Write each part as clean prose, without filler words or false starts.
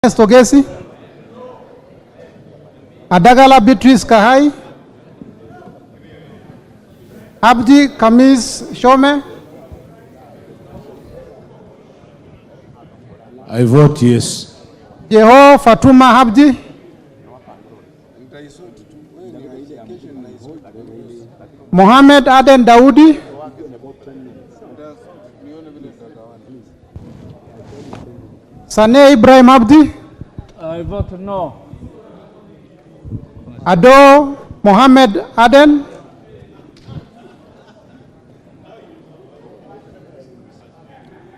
Stogesi, Adagala Beatrice Kahai, Abdi Kamis Shome. I vote yes. Jeho Fatuma Abdi. Mohamed Aden Daudi. Sane Ibrahim Abdi. I vote no. Ado Mohamed Aden.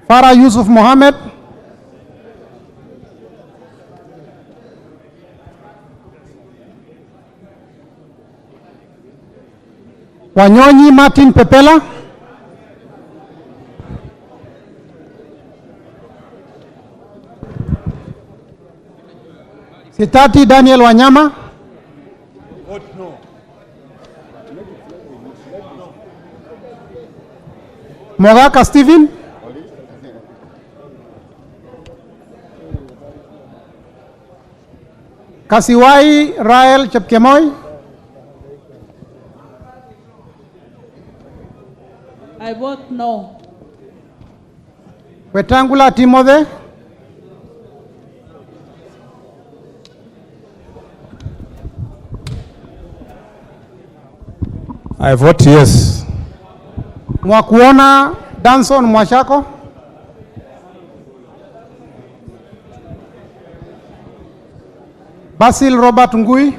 Farah Yusuf Mohamed. Wanyonyi Martin Pepela. Sitati Daniel Wanyama. Vote no. Mogaka Stephen. Kasiwai Rael Chepkemoi. I vote no. Wetangula Timothy. I vote yes. Mwakuona Danson Mwashako. Basil Robert Ngui.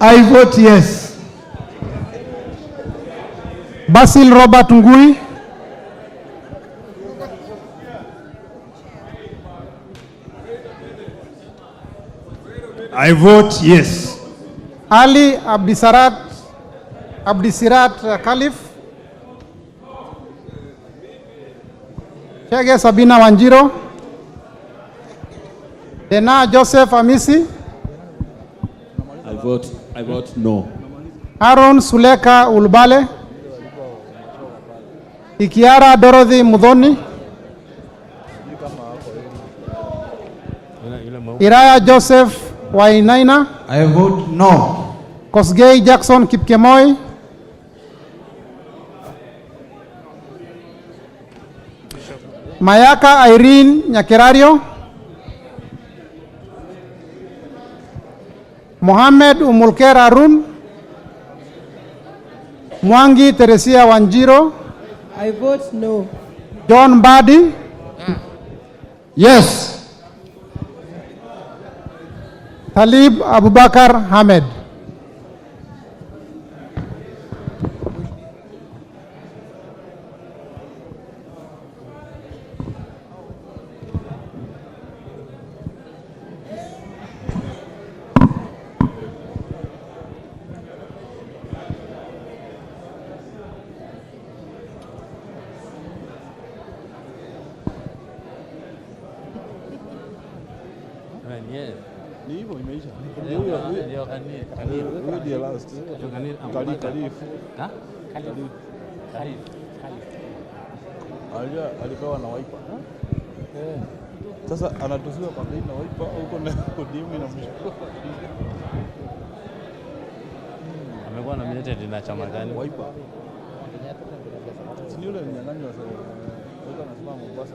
I vote yes. Basil Robert Ngui. I vote yes. Ali Abdisirat Khalif. Chege Sabina Wanjiro. Dena Joseph Amisi. I vote no. Aaron Suleka Ulbale. Ikiara Dorothy Mudhoni. Iraya Joseph Wainaina. I vote no. Kosgei Jackson Kipkemoi. Mayaka Irene Nyakerario. Mohamed Umulker Arun. Mwangi Teresia Wanjiro. I vote no. John Badi. Yes. Talib Abubakar Hamed. Ni hivyo imeisha. Ndio kanini last. Alipewa na wiper. Sasa anatuziwa kwa bei na wiper huko na kodimu inamshukua. Amekuwa nominated na chama gani? Wiper. Si yule mnyang'anyi wa Ruto anasema Mombasa.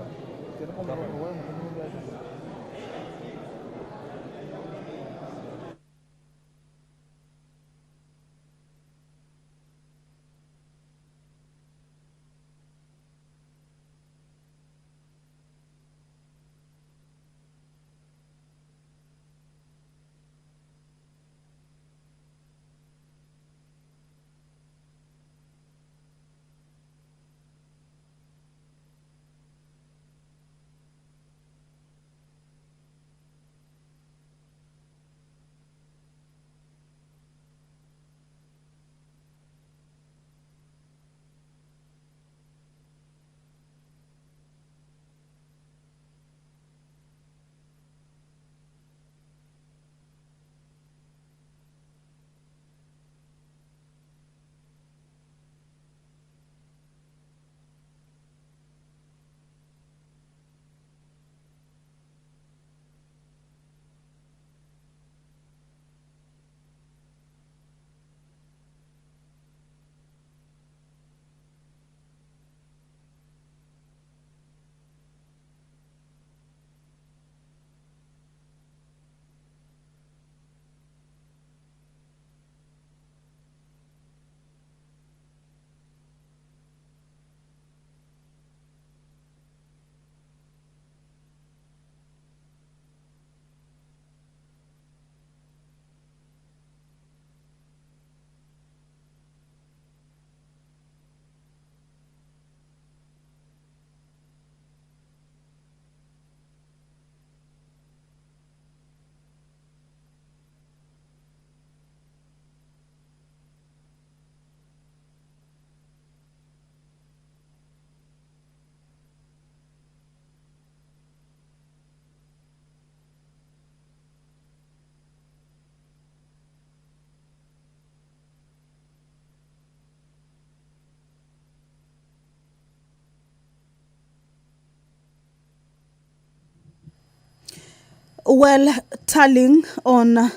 Well, tallying on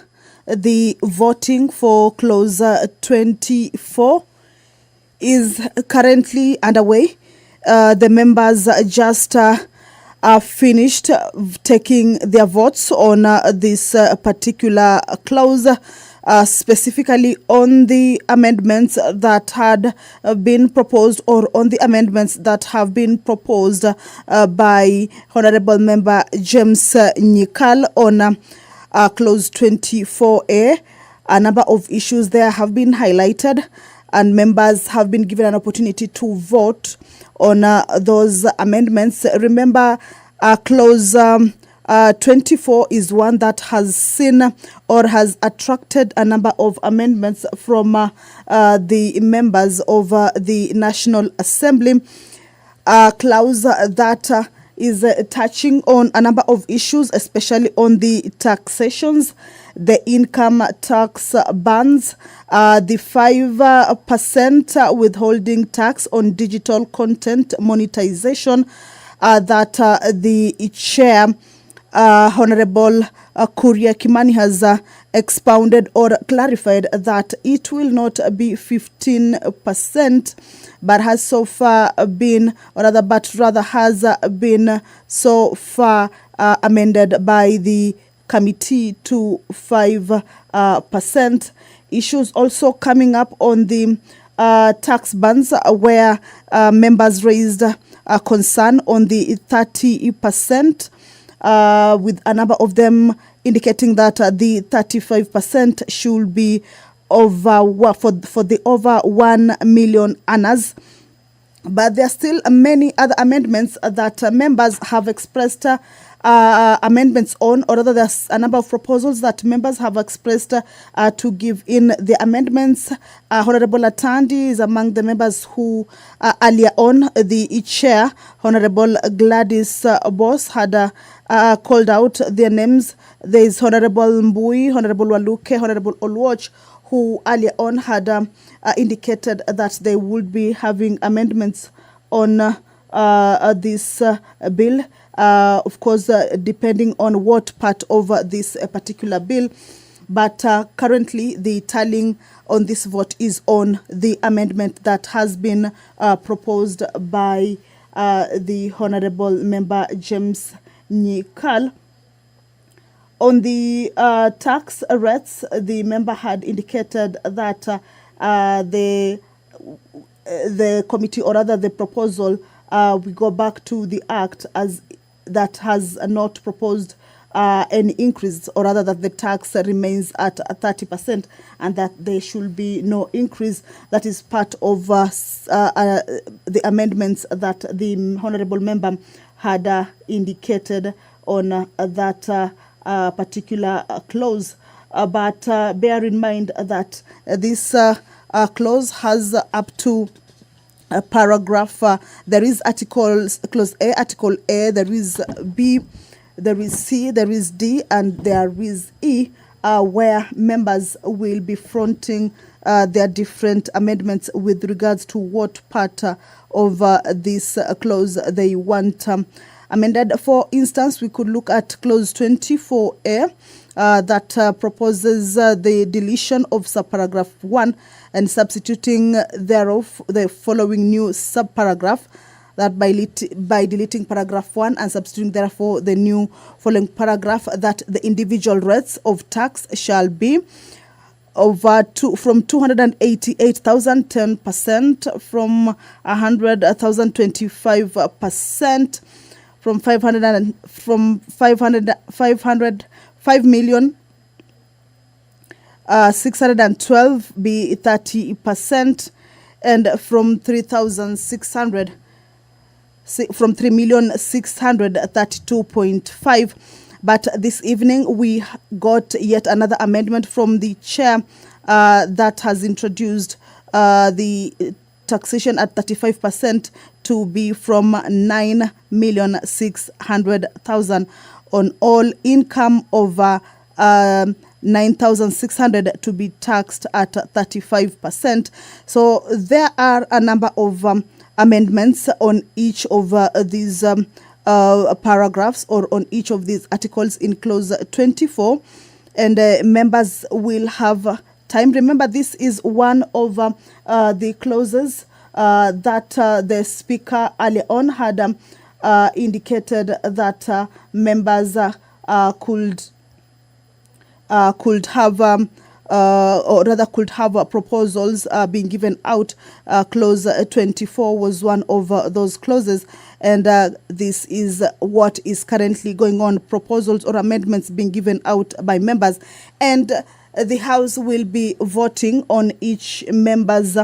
the voting for clause 24 is currently underway. The members just finished taking their votes on this particular clause, specifically on the amendments that had been proposed, or on the amendments that have been proposed by Honorable Member James Nyikal on clause 24A. A number of issues there have been highlighted, and members have been given an opportunity to vote on those amendments. Remember, clause 24 is one that has seen or has attracted a number of amendments from the members of the National Assembly. Clause that is touching on a number of issues, especially on the taxations, the income tax bans, the 5% withholding tax on digital content monetization, that the chair, Honorable Kuria Kimani, has expounded or clarified that it will not be 15%, but has so far been, or rather, has been so far amended by the committee to 5%. Issues also coming up on the tax bans, where members raised a concern on the 30%, with a number of them indicating that the 35% should be over for the over 1 million earners. But there are still many other amendments that members have expressed amendments on, or rather there's a number of proposals that members have expressed to give in the amendments. Honorable Atandi is among the members who earlier on, the chair, Honorable Gladys Boss, had called out their names. There is Honorable Mbui, Honorable Waluke, Honorable Olwoch, who earlier on had indicated that they would be having amendments on this bill. Of course, depending on what part of this particular bill. But currently, the tallying on this vote is on the amendment that has been proposed by the Honorable Member James Nyikal. On the tax rates, the member had indicated that the committee, or rather the proposal, we go back to the act as that has not proposed any increase, or rather that the tax remains at 30%, and that there should be no increase. That is part of the amendments that the honorable member had indicated on that particular clause. But bear in mind that this clause has up to paragraph, there is articles, clause A, article A, there is B, there is C, there is D, and there is E, where members will be fronting their different amendments with regards to what part of this clause they want amended. For instance, we could look at clause 24A, that proposes the deletion of subparagraph 1 and substituting thereof the following new subparagraph, that by deleting paragraph 1 and substituting therefore the new following paragraph, that the individual rates of tax shall be from 288,000 10%, from 100,000 25%, from 5 million 612 be 30%, and from 3,600 from 3,632.5. But this evening we got yet another amendment from the chair that has introduced the taxation at 35% to be from 9,600,000 on all income over 9,600 to be taxed at 35%. So there are a number of amendments on each of these paragraphs or on each of these articles in clause 24, and members will have time. Remember, this is one of the clauses that the speaker earlier on had indicated that members could have or rather could have proposals being given out. Clause 24 was one of those clauses, and this is what is currently going on: proposals or amendments being given out by members, and the House will be voting on each member's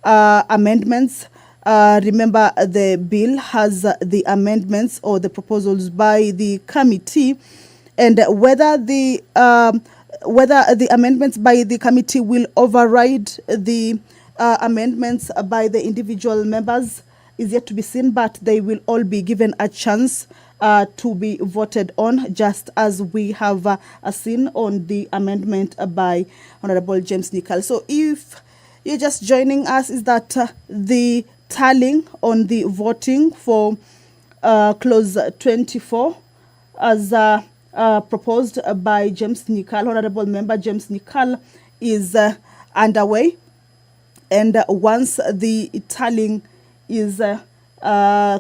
amendments. Remember, the bill has the amendments or the proposals by the committee, and whether the amendments by the committee will override the amendments by the individual members is yet to be seen, but they will all be given a chance to be voted on, just as we have seen on the amendment by Honorable James Nicol. So if you're just joining us, is that the tallying on the voting for clause 24 as proposed by James Nicol, Honorable Member James Nicol, is underway. And once the tallying is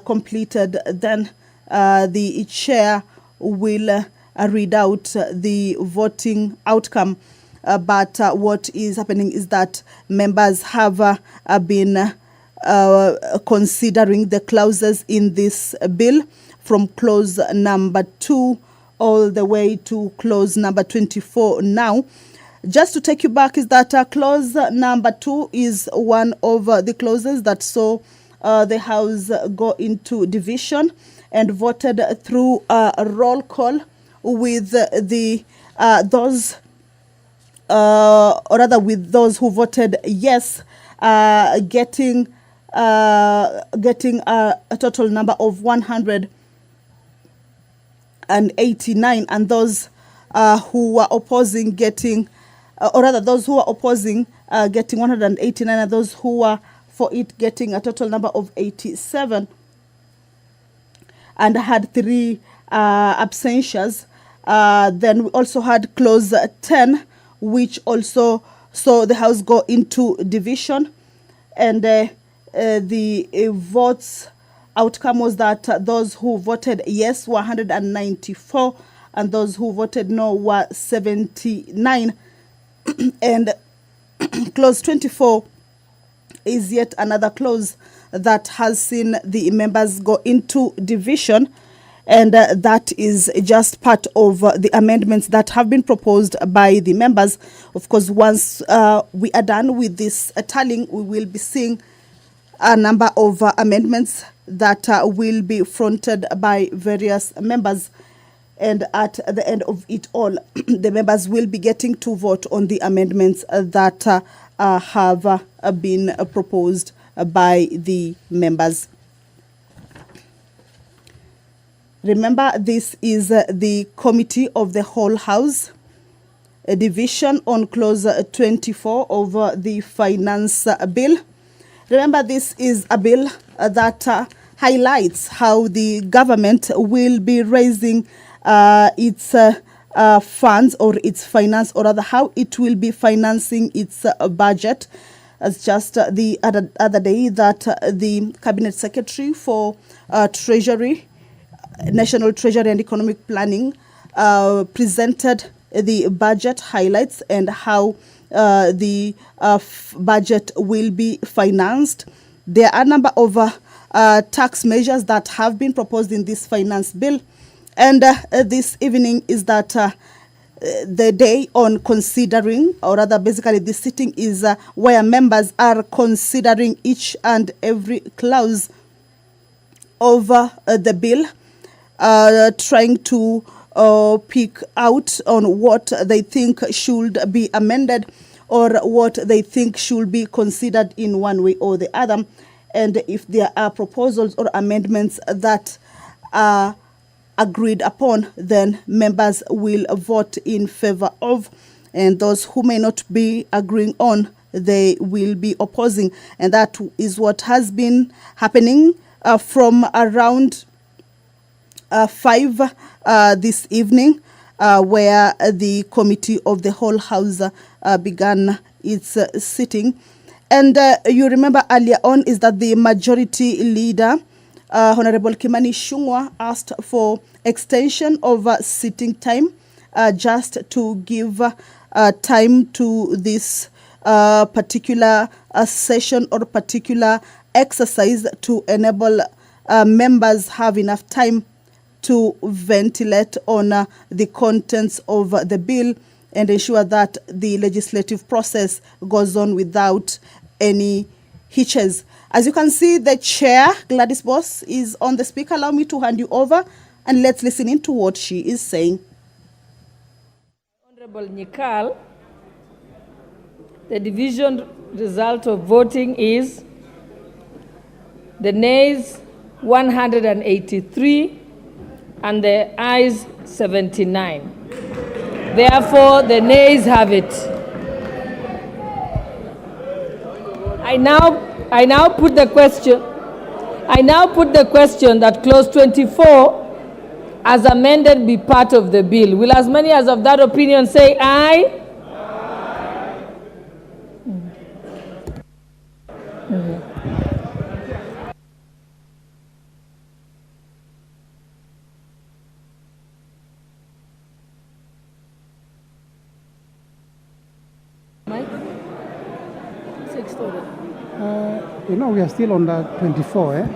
completed, then the chair will read out the voting outcome. But what is happening is that members have been considering the clauses in this bill from clause number 2 all the way to clause number 24 now. Just to take you back, is that clause number 2 is one of the clauses that saw the House go into division and voted through a roll call with the those or rather with those who voted yes getting a total number of 189, and those who were opposing getting or rather those who were opposing getting 189, and those who were for it getting a total number of 87, and had 3 absentions. Then we also had clause 10, which also saw the House go into division, and the votes outcome was that those who voted yes were 194, and those who voted no were 79. And clause 24 is yet another clause that has seen the members go into division, and that is just part of the amendments that have been proposed by the members. Of course, once we are done with this tallying, we will be seeing a number of amendments that will be fronted by various members, and at the end of it all, the members will be getting to vote on the amendments that have been proposed by the members. Remember, this is the Committee of the Whole House, a division on clause 24 of the Finance Bill. Remember, this is a bill that highlights how the government will be raising its funds or its finance, or rather how it will be financing its budget. As just the other day that the Cabinet Secretary for Treasury, National Treasury and Economic Planning presented the budget highlights and how the budget will be financed. There are a number of tax measures that have been proposed in this finance bill, and this evening is that the day on considering, or rather basically the sitting is where members are considering each and every clause of the bill, trying to pick out on what they think should be amended or what they think should be considered in one way or the other. And if there are proposals or amendments that are agreed upon, then members will vote in favor of, and those who may not be agreeing on, they will be opposing. And that is what has been happening from around 5 this evening, where the Committee of the Whole House began its sitting. And you remember earlier on is that the majority leader, Honorable Kimani Ichung'wah, asked for extension of sitting time just to give time to this particular session or particular exercise to enable members have enough time to ventilate on the contents of the bill and ensure that the legislative process goes on without any hitches. As you can see, the chair, Gladys Boss, is on the speaker. Allow me to hand you over and let's listen in to what she is saying. Honorable Nyikal, the division result of voting is the nays 183 and the ayes 79. Therefore, the nays have it. I now put the question that clause 24 as amended be part of the bill. Will as many as of that opinion say aye? We are still on the 24, eh?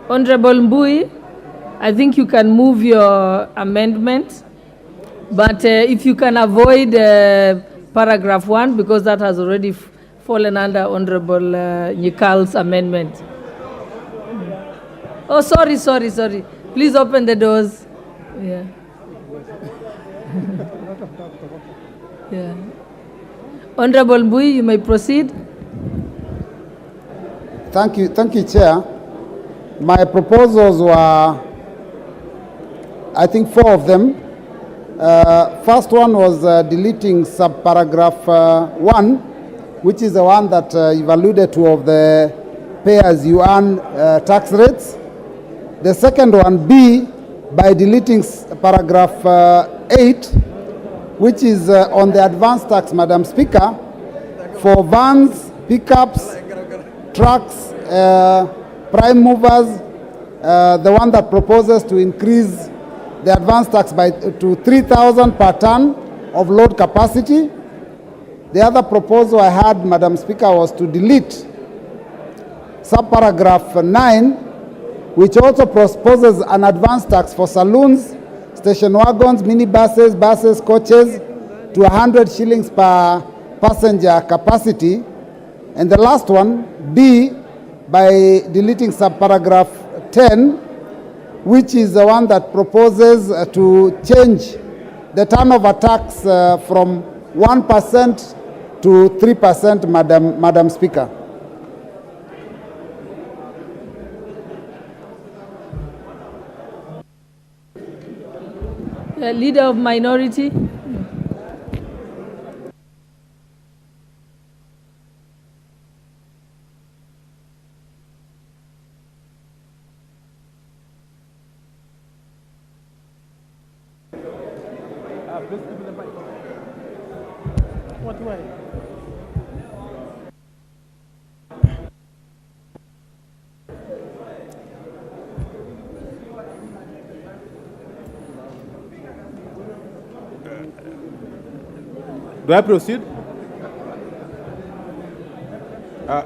Honorable Mbui, I think you can move your amendment, but if you can avoid paragraph 1, because that has already fallen under Honorable Nyikal's amendment. Oh, sorry. Please open the doors. Yeah. Yeah. Honorable Mbui, you may proceed. Thank you, Chair. My proposals were, I think, 4 of them. First one was deleting subparagraph 1, which is the one that you've alluded to of the pay-as-you-earn tax rates. The second one, B, by deleting paragraph 8, which is on the advance tax, Madam Speaker, for vans, pickups, trucks, prime movers, the one that proposes to increase the advance tax to 3,000 per ton of load capacity. The other proposal I had, Madam Speaker, was to delete subparagraph 9, which also proposes an advance tax for saloons, station wagons, minibuses, buses, coaches to 100 shillings per passenger capacity. And the last one, D, by deleting subparagraph 10, which is the one that proposes to change the turnover tax from 1% to 3%, Madam Speaker. Leader of Minority. What way? Do I proceed?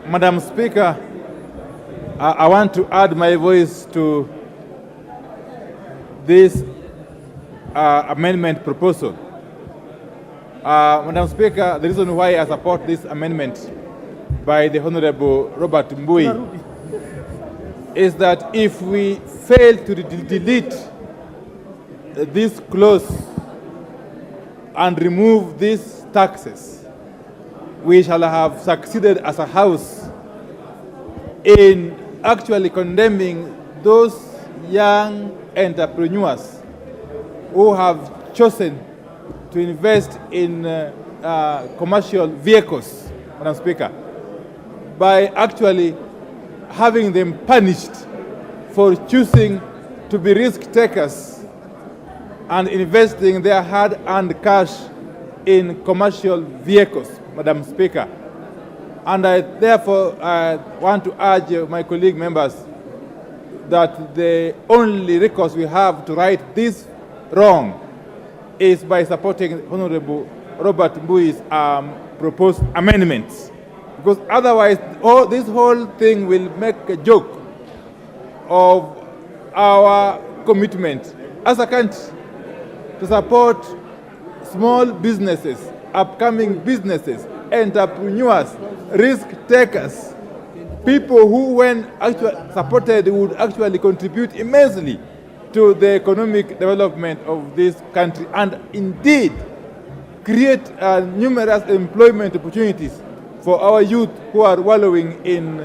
Madam Speaker, I want to add my voice to this amendment proposal. Madam Speaker, the reason why I support this amendment by the Honorable Robert Mbui is that if we fail to delete this clause and remove these taxes, we shall have succeeded as a House in actually condemning those young entrepreneurs who have chosen to invest in commercial vehicles, Madam Speaker, by actually having them punished for choosing to be risk takers and investing their hard-earned cash in commercial vehicles, Madam Speaker. And I therefore want to urge my colleague members that the only recourse we have to right this wrong is by supporting Honorable Robert Mbui's proposed amendments. Because otherwise, this whole thing will make a joke of our commitment as a country to support small businesses, upcoming businesses, entrepreneurs, risk takers, people who, when actually supported, would actually contribute immensely to the economic development of this country and indeed create numerous employment opportunities for our youth who are wallowing in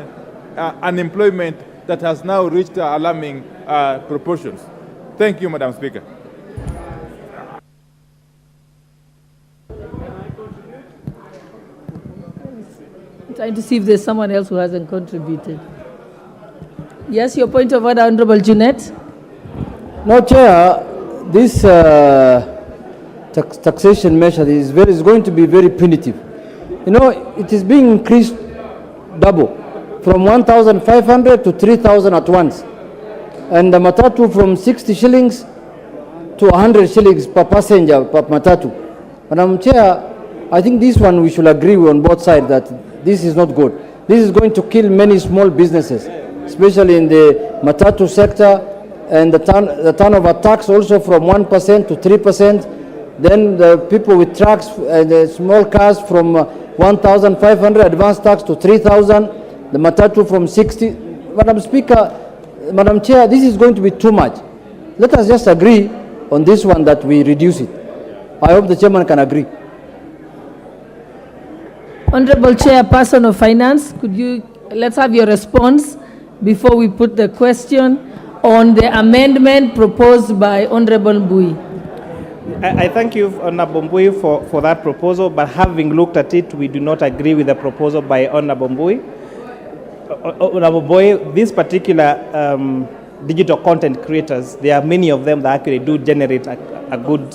unemployment that has now reached alarming proportions. Thank you, Madam Speaker. Trying to see if there's someone else who hasn't contributed. Yes, your point of order, Honorable Junet. No, Chair, this taxation measure is going to be very punitive. You know, it is being increased double, from 1,500 to 3,000 at once. And the matatu from 60 shillings to 100 shillings per passenger per matatu. Madam Chair, I think this one we should agree on both sides that this is not good. This is going to kill many small businesses, especially in the matatu sector, and the turnover tax also from 1% to 3%. Then the people with trucks and the small cars from 1,500 advance tax to 3,000. The matatu from 60. Madam Speaker, Madam Chair, this is going to be too much. Let us just agree on this one that we reduce it. I hope the chairman can agree. Honorable Chairperson of Finance, let's have your response before we put the question on the amendment proposed by Honorable Mbui. I thank you, Honorable Mbui, for that proposal, but having looked at it, we do not agree with the proposal by Honorable Mbui. Honorable Mbui, this particular digital content creators, there are many of them that actually do generate a good...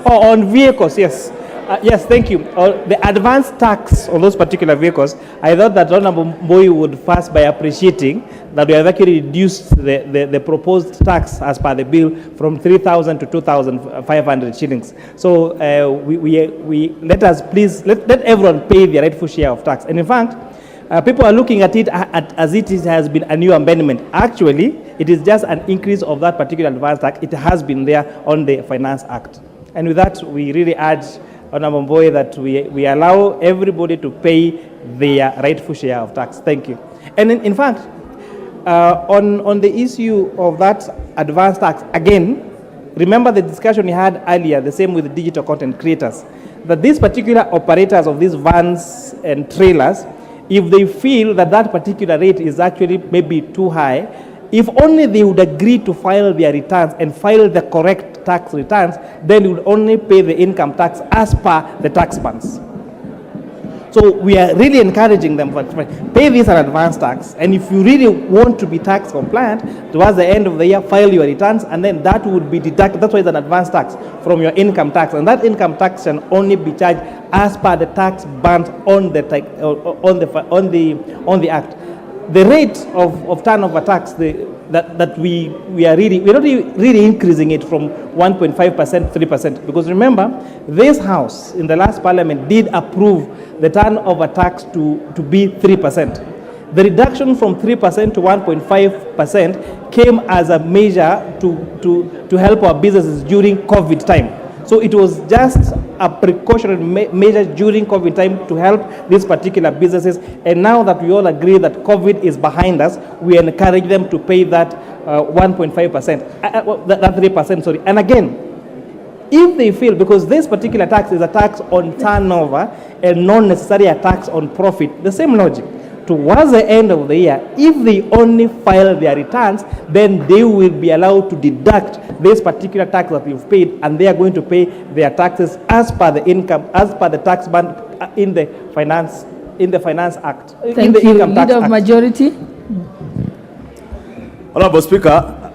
Oh, on vehicles, yes. Yes, thank you. The advance tax on those particular vehicles, I thought that Honorable Mbui would first by appreciating that we have actually reduced the proposed tax as per the bill from 3,000 to 2,500 shillings. So we let us please, let everyone pay their rightful share of tax. And in fact, people are looking at it as it has been a new amendment. Actually, it is just an increase of that particular advance tax. It has been there on the Finance Act. And with that, we really urge Honorable Mbui that we allow everybody to pay their rightful share of tax. Thank you. And in fact, on the issue of that advance tax, again, remember the discussion we had earlier, the same with the digital content creators, that these particular operators of these vans and trailers, if they feel that that particular rate is actually maybe too high, if only they would agree to file their returns and file the correct tax returns, then they would only pay the income tax as per the tax bands. So we are really encouraging them to pay this an advance tax, and if you really want to be tax compliant, towards the end of the year, file your returns, and then that would be deducted. That's why it's an advance tax from your income tax, and that income tax can only be charged as per the tax band on the act. the rate of turnover tax, that we are we're not really increasing it from 1.5% to 3%. Because remember, this House in the last Parliament did approve the turnover tax to be 3%. The reduction from 3% to 1.5% came as a measure to help our businesses during COVID time. So it was just a precautionary measure during COVID time to help these particular businesses. And now that we all agree that COVID is behind us, we encourage them to pay that 1.5%, that 3%, sorry. And again, if they feel, because this particular tax is a tax on turnover and not necessarily a tax on profit, the same logic. Towards the end of the year, if they only file their returns, then they will be allowed to deduct this particular tax that you've paid, and they are going to pay their taxes as per the income, as per the tax band in the Finance Act. Thank you. Leader of Majority. Honorable Speaker,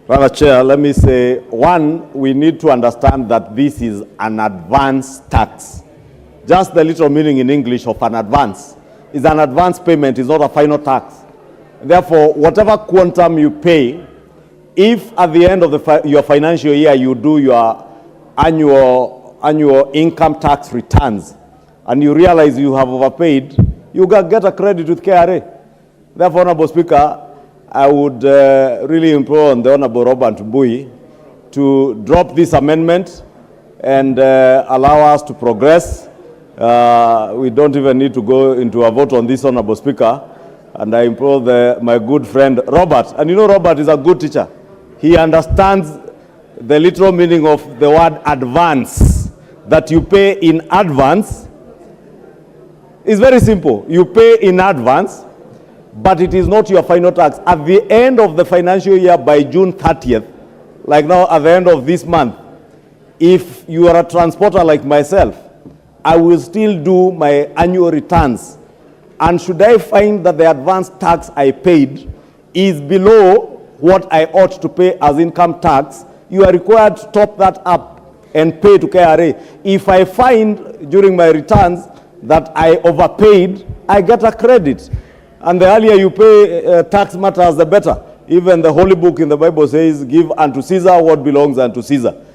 Madam Chair, let me say, one, we need to understand that this is an advance tax. Just the literal meaning in English of an advance is an advance payment, is not a final tax. Therefore, whatever quantum you pay, if at the end of your financial year you do your annual income tax returns and you realize you have overpaid, you get a credit with KRA. Therefore, Honorable Speaker, I would really implore the Honorable Robert Mbui to drop this amendment and allow us to progress. We don't even need to go into a vote on this, Honorable Speaker. And I implore my good friend Robert, and you know Robert is a good teacher. He understands the literal meaning of the word advance, that you pay in advance. It's very simple. You pay in advance, but it is not your final tax. At the end of the financial year, by June 30th, like now at the end of this month, if you are a transporter like myself, I will still do my annual returns. And should I find that the advance tax I paid is below what I ought to pay as income tax, you are required to top that up and pay to KRA. If I find during my returns that I overpaid, I get a credit. And the earlier you pay tax matters, the better. Even the Holy Book in the Bible says, give unto Caesar what belongs unto Caesar.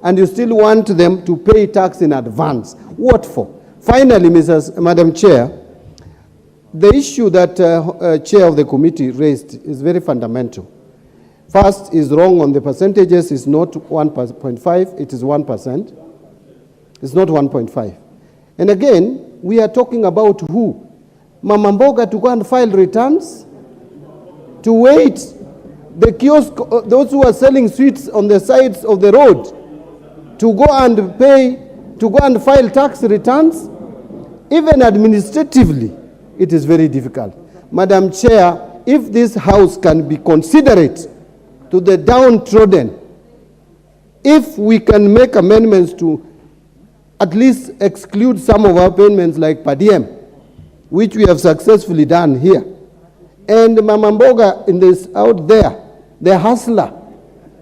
And you still want them to pay tax in advance. What for? Finally, Madam Chair, the issue that Chair of the committee raised is very fundamental. First, is wrong on the percentages. It's not 1.5, it is 1%. It's not 1.5. And again, we are talking about who? Mama Mboga to go and file returns? To wait? The kiosk, those who are selling sweets on the sides of the road, to go and pay, to go and file tax returns? Even administratively, it is very difficult. Madam Chair, if this House can be considerate to the downtrodden, if we can make amendments to at least exclude some of our payments like per diem, which we have successfully done here, and Mama Mboga in this out there, the hustler,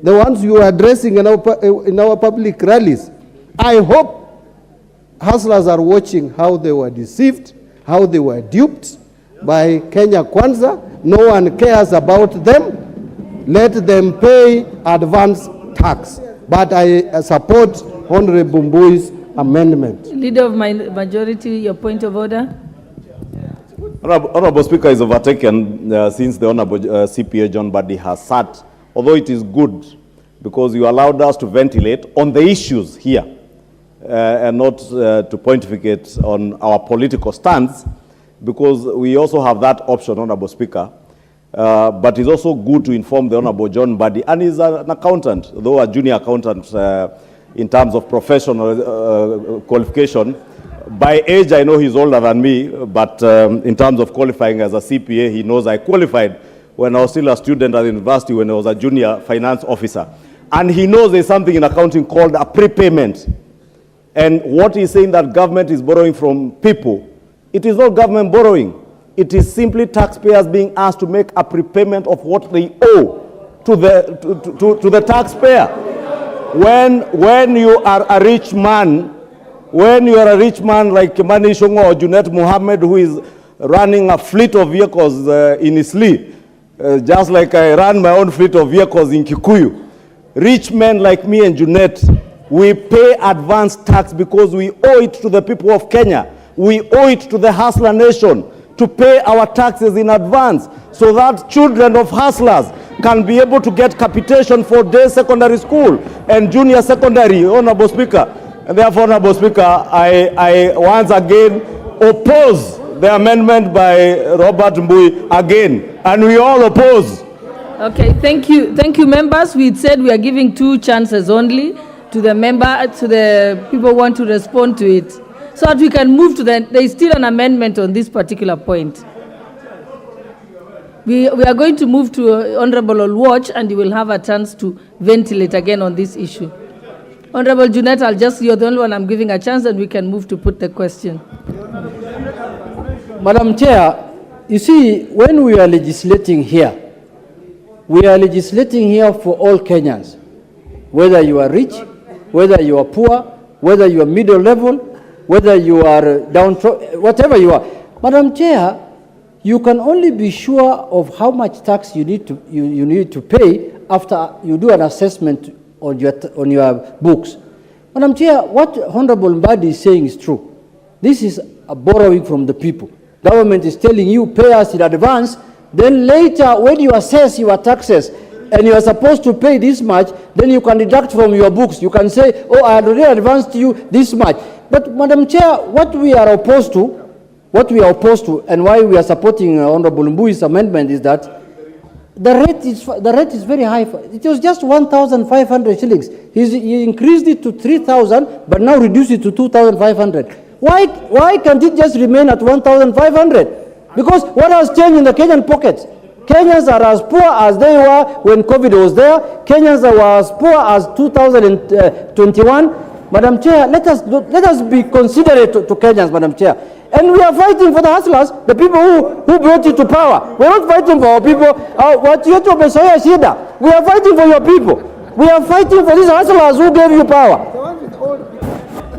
the ones you are addressing in our public rallies, I hope hustlers are watching how they were deceived, how they were duped by Kenya Kwanza. No one cares about them. Let them pay advance tax. But I support Honorable Mbui's amendment. Leader of Majority, your point of order. Honorable Speaker is overtaken since the Honorable CPA John Buddy has sat, although it is good because you allowed us to ventilate on the issues here and not to pontificate on our political stance, because we also have that option, Honorable Speaker. But it's also good to inform the Honorable John Buddy, and he's an accountant, though a junior accountant in terms of professional qualification. By age, I know he's older than me, but in terms of qualifying as a CPA, he knows I qualified when I was still a student at the university, when I was a junior finance officer. And he knows there's something in accounting called a prepayment. And what he's saying that government is borrowing from people, it is not government borrowing. It is simply taxpayers being asked to make a prepayment of what they owe. to the taxpayer. When you are a rich man, like Mani Shongo or Junet Muhammad, who is running a fleet of vehicles in Isli, just like I run my own fleet of vehicles in Kikuyu. Rich men like me and Junet, we pay advance tax because we owe it to the people of Kenya. We owe it to the hustler nation to pay our taxes in advance so that children of hustlers can be able to get capitation for day secondary school and junior secondary, Honorable Speaker. And therefore, Honorable Speaker, I once again oppose the amendment by Robert Mbui again, and we all oppose. Okay, thank you, members. We said we are giving 2 chances only to the people who want to respond to it, so that we can move to there is still an amendment on this particular point. We are going to move to Honorable Olwatch, and you will have a chance to ventilate again on this issue. Honorable Junet, you're the only one I'm giving a chance, and we can move to put the question. Madam Chair, you see, when we are legislating here, we are legislating here for all Kenyans, whether you are rich, whether you are poor, whether you are middle level, whether you are downtrodden, whatever you are. Madam Chair, you can only be sure of how much tax you need to pay after you do an assessment on your books. Madam Chair, what Honorable Mbadi is saying is true. This is a borrowing from the people. Government is telling you pay us in advance, then later when you assess your taxes and you are supposed to pay this much, then you can deduct from your books. You can say, oh, I had already advanced to you this much. But Madam Chair, what we are opposed to and why we are supporting Honorable Mbui's amendment is that the rate is very high. It was just 1,500 shillings. He increased it to 3,000, but now reduced it to 2,500. Why can't it just remain at 1,500? Because what has changed in the Kenyan pockets? Kenyans are as poor as they were when COVID was there. Kenyans are as poor as 2021. Madam Chair, let us be considerate to Kenyans, Madam Chair. And we are fighting for the hustlers, the people who brought you to power. We are not fighting for our people. We are fighting for your people. We are fighting for these hustlers who gave you power.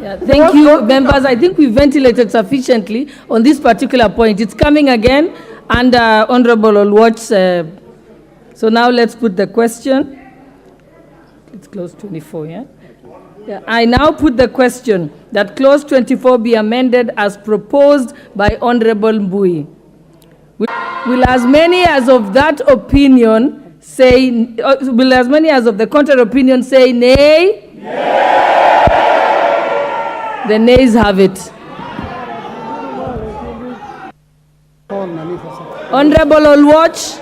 Yeah, thank you, members. I think we ventilated sufficiently on this particular point. It's coming again under Honorable Olwatch. So now let's put the question. It's clause 24, yeah? Yeah, I now put the question that clause 24 be amended as proposed by Honorable Mbui. Will as many as of that opinion say, will as many as of the contrary opinion say nay? Nay. The nays have it. Honorable Olwatch.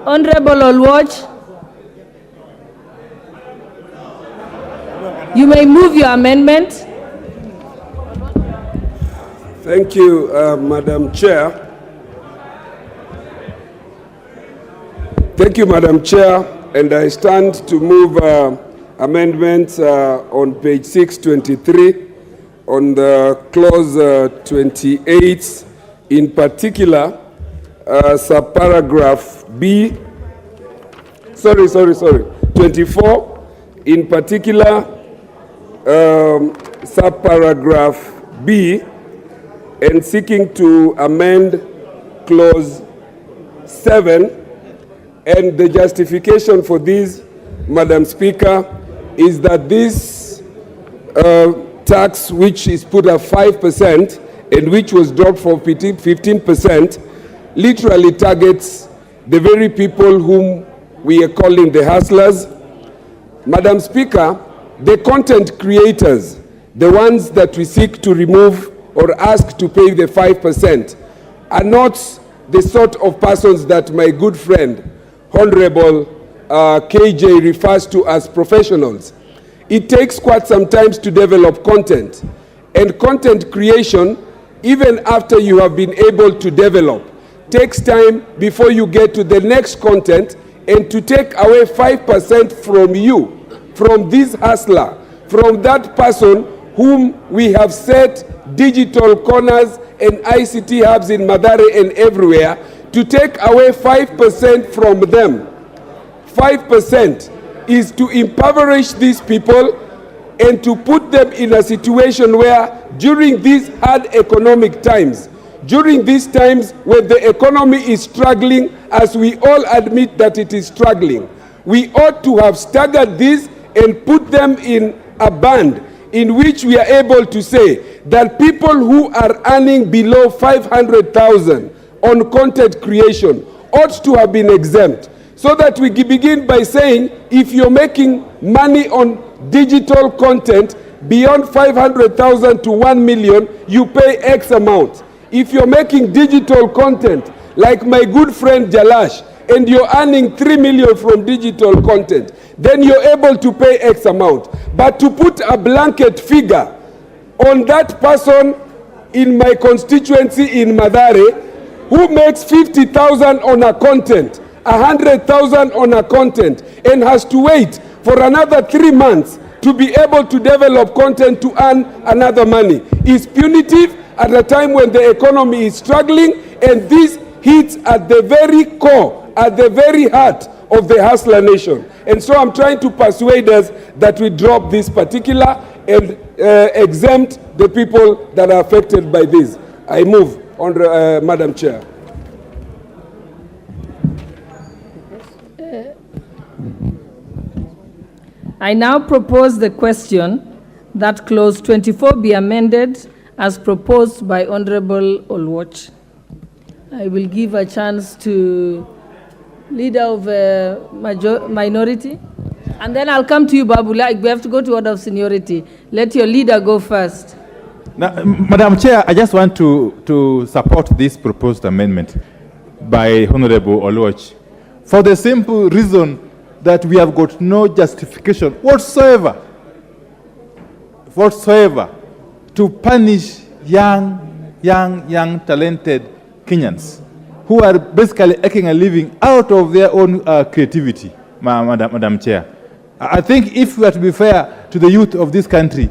Honorable Olwatch. You may move your amendment. Thank you, Madam Chair. Thank you, Madam Chair. And I stand to move amendments on page 623 on the clause 28, in particular, subparagraph B. 24, in particular, subparagraph B, and seeking to amend clause 7. And the justification for this, Madam Speaker, is that this tax, which is put at 5% and which was dropped from 15%, literally targets the very people whom we are calling the hustlers. Madam Speaker, the content creators, the ones that we seek to remove or ask to pay the 5%, are not the sort of persons that my good friend, Honorable KJ, refers to as professionals. It takes quite some time to develop content. And content creation, even after you have been able to develop, takes time before you get to the next content, and to take away 5% from you, from this hustler, from that person whom we have set digital corners and ICT hubs in Mathare and everywhere, to take away 5% from them 5% is to impoverish these people and to put them in a situation where during these hard economic times, during these times when the economy is struggling, as we all admit that it is struggling, we ought to have staggered this and put them in a band in which we are able to say that people who are earning below 500,000 on content creation ought to have been exempt. So that we begin by saying, if you're making money on digital content beyond 500,000 to 1 million, you pay X amount. If you're making digital content, like my good friend Jalash, and you're earning 3 million from digital content, then you're able to pay X amount. But to put a blanket figure on that person in my constituency in Mathare, who makes 50,000 on a content, 100,000 on a content, and has to wait for another 3 months to be able to develop content to earn another money, is punitive at a time when the economy is struggling, and this hits at the very core, at the very heart of the hustler nation. And so I'm trying to persuade us that we drop this particular and exempt the people that are affected by this. I move on, Madam Chair. I now propose the question that clause 24 be amended as proposed by Honorable Olwach. I will give a chance to leader of minority, and then I'll come to you, Babula. We have to go to order of seniority. Let your leader go first. Now, Madam Chair, I just want to support this proposed amendment by Honorable Olwach for the simple reason that we have got no justification whatsoever to punish young, talented Kenyans who are basically making a living out of their own creativity, Madam Chair. I think if we are to be fair to the youth of this country,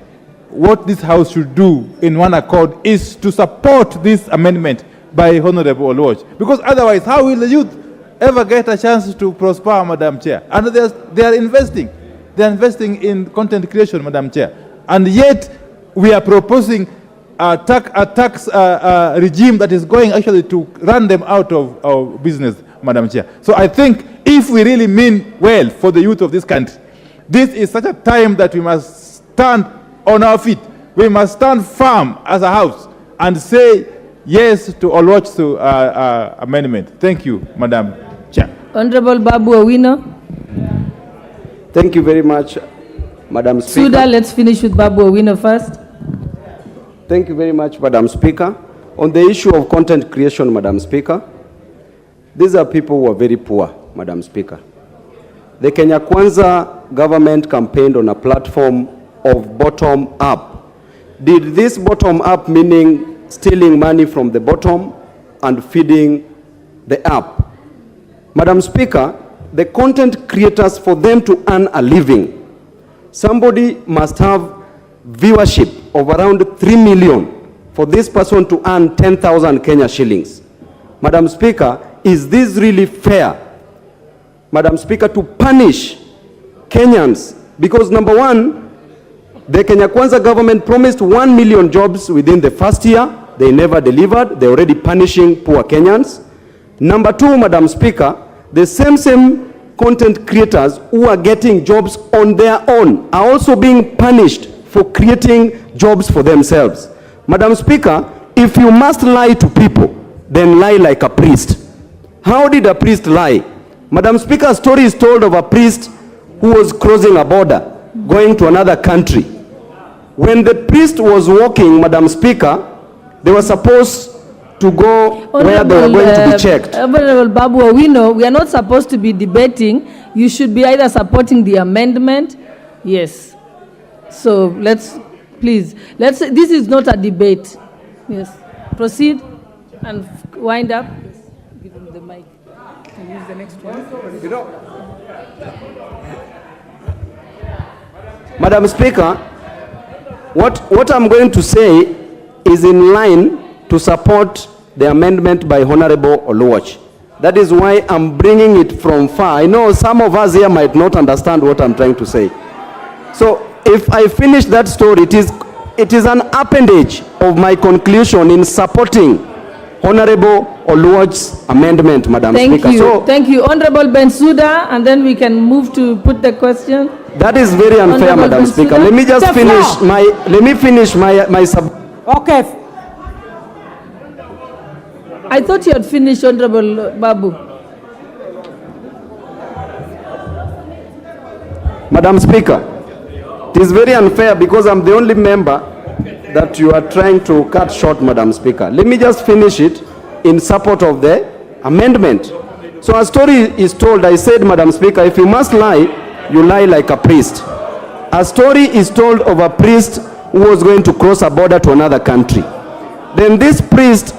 what this House should do in one accord is to support this amendment by Honorable Olwach. Because otherwise, how will the youth ever get a chance to prosper, Madam Chair? And they are investing. They are investing in content creation, Madam Chair. And yet, we are proposing a tax regime that is going actually to run them out of business, Madam Chair. So I think if we really mean well for the youth of this country, this is such a time that we must stand on our feet. We must stand firm as a House and say yes to Olwach's amendment. Thank you, Madam Chair. Honorable Babu Owino. Thank you very much, Madam Speaker. Suda, let's finish with Babu Owino first. Thank you very much, Madam Speaker. On the issue of content creation, Madam Speaker, these are people who are very poor, Madam Speaker. The Kenya Kwanza government campaigned on a platform of bottom up. Did this bottom up meaning stealing money from the bottom and feeding the up? Madam Speaker, the content creators, for them to earn a living, somebody must have viewership of around 3 million for this person to earn 10,000 Kenya shillings. Madam Speaker, is this really fair, Madam Speaker, to punish Kenyans? Because number one, the Kenya Kwanza government promised 1 million jobs within the first year. They never delivered. They're already punishing poor Kenyans. Number two, Madam Speaker, the same content creators who are getting jobs on their own are also being punished for creating jobs for themselves. Madam Speaker, if you must lie to people, then lie like a priest. How did a priest lie? Madam Speaker, a story is told of a priest who was crossing a border, going to another country. When the priest was walking, Madam Speaker, they were supposed to go where they were going to be checked. Honorable Babu Owino, we are not supposed to be debating. You should be either supporting the amendment. Yes. So this is not a debate. Yes. Proceed and wind up. Give him the mic. Can use the next one. Madam Speaker, what I'm going to say is in line to support the amendment by Honorable Olwach. That is why I'm bringing it from far. I know some of us here might not understand what I'm trying to say. So if I finish that story, it is an appendage of my conclusion in supporting Honorable Oluoj's amendment, Madam Speaker. Thank you. So, Thank you. Honorable Bensouda, and then we can move to put the question. that is very unfair, Honorable Madam Bensouda. Speaker. Let me just The finish floor. my sub. Okay. I thought you had finished, Honorable Babu. Madam Speaker, it is very unfair because I'm the only member that you are trying to cut short, Madam Speaker. Let me just finish it in support of the amendment. So a story is told. I said, Madam Speaker, if you must lie, you lie like a priest. A story is told of a priest who was going to cross a border to another country. Then this priest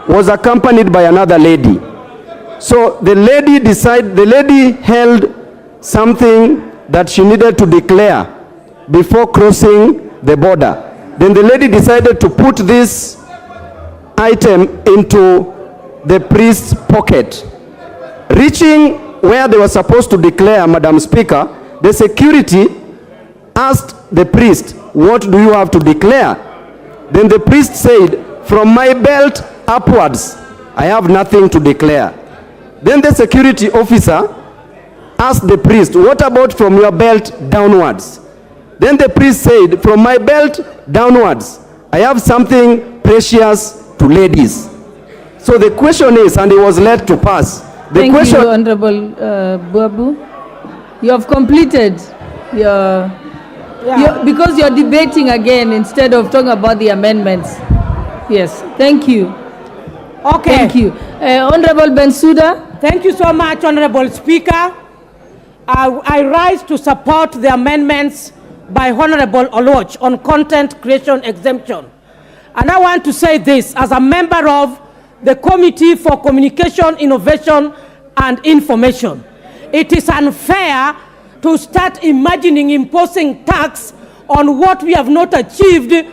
was accompanied by another lady. So the lady held something that she needed to declare before crossing the border. Then the lady decided to put this item into the priest's pocket. Reaching where they were supposed to declare, Madam Speaker, the security asked the priest, "What do you have to declare?" Then the priest said, "From my belt upwards, I have nothing to declare." Then the security officer asked the priest, "What about from your belt downwards?" Then the priest said, "From my belt downwards, I have something precious to ladies." So the question is, and he was led to pass. Thank you, Honorable Babu. You have completed your, because you're debating again instead of talking about the amendments. Yes, thank you. Okay. Thank you. Honorable Bensouda. Thank you so much, Honorable Speaker. I rise to support the amendments by Honorable Oluoj on content creation exemption. And I want to say this as a member of the Committee for Communication, Innovation and Information. It is unfair to start imagining imposing tax on what we have not achieved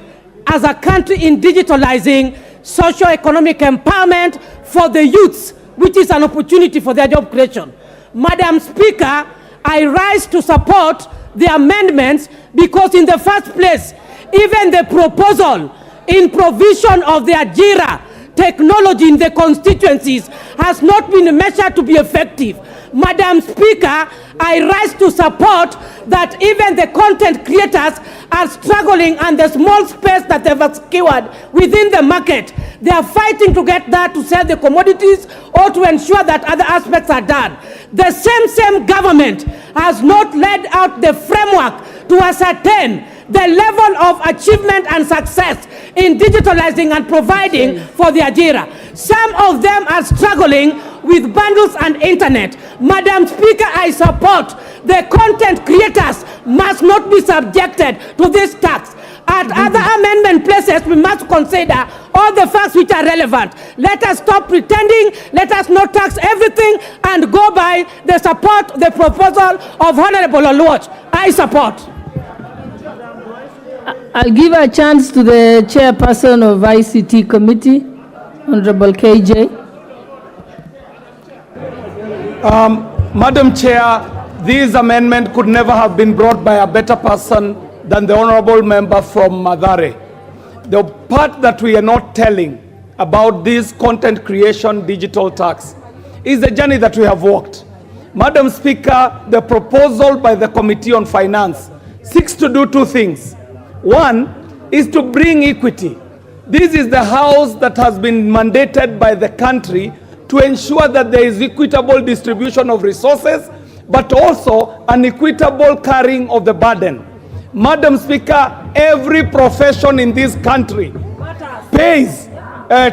as a country in digitalizing socio-economic empowerment for the youths, which is an opportunity for their job creation. Madam Speaker, I rise to support the amendments because in the first place, even the proposal in provision of the Ajira technology in the constituencies has not been measured to be effective. Madam Speaker, I rise to support that even the content creators are struggling and the small space that they've secured within the market, they are fighting to get that to sell the commodities or to ensure that other aspects are done. The same government has not laid out the framework to ascertain the level of achievement and success in digitalizing and providing for the Ajira. Some of them are struggling with bundles and internet. Madam Speaker, I support the content creators must not be subjected to this tax. At other amendment places, we must consider all the facts which are relevant. Let us stop pretending, let us not tax everything and go by the support, the proposal of Honorable Oluoj. I support. I'll give a chance to the chairperson of ICT committee, Honorable KJ. Madam Chair, this amendment could never have been brought by a better person than the honorable member from Mathare. The part that we are not telling about this content creation digital tax is the journey that we have walked. Madam Speaker, the proposal by the Committee on Finance seeks to do two things. One is to bring equity. This is the house that has been mandated by the country to ensure that there is equitable distribution of resources, but also an equitable carrying of the burden. Madam Speaker, every profession in this country pays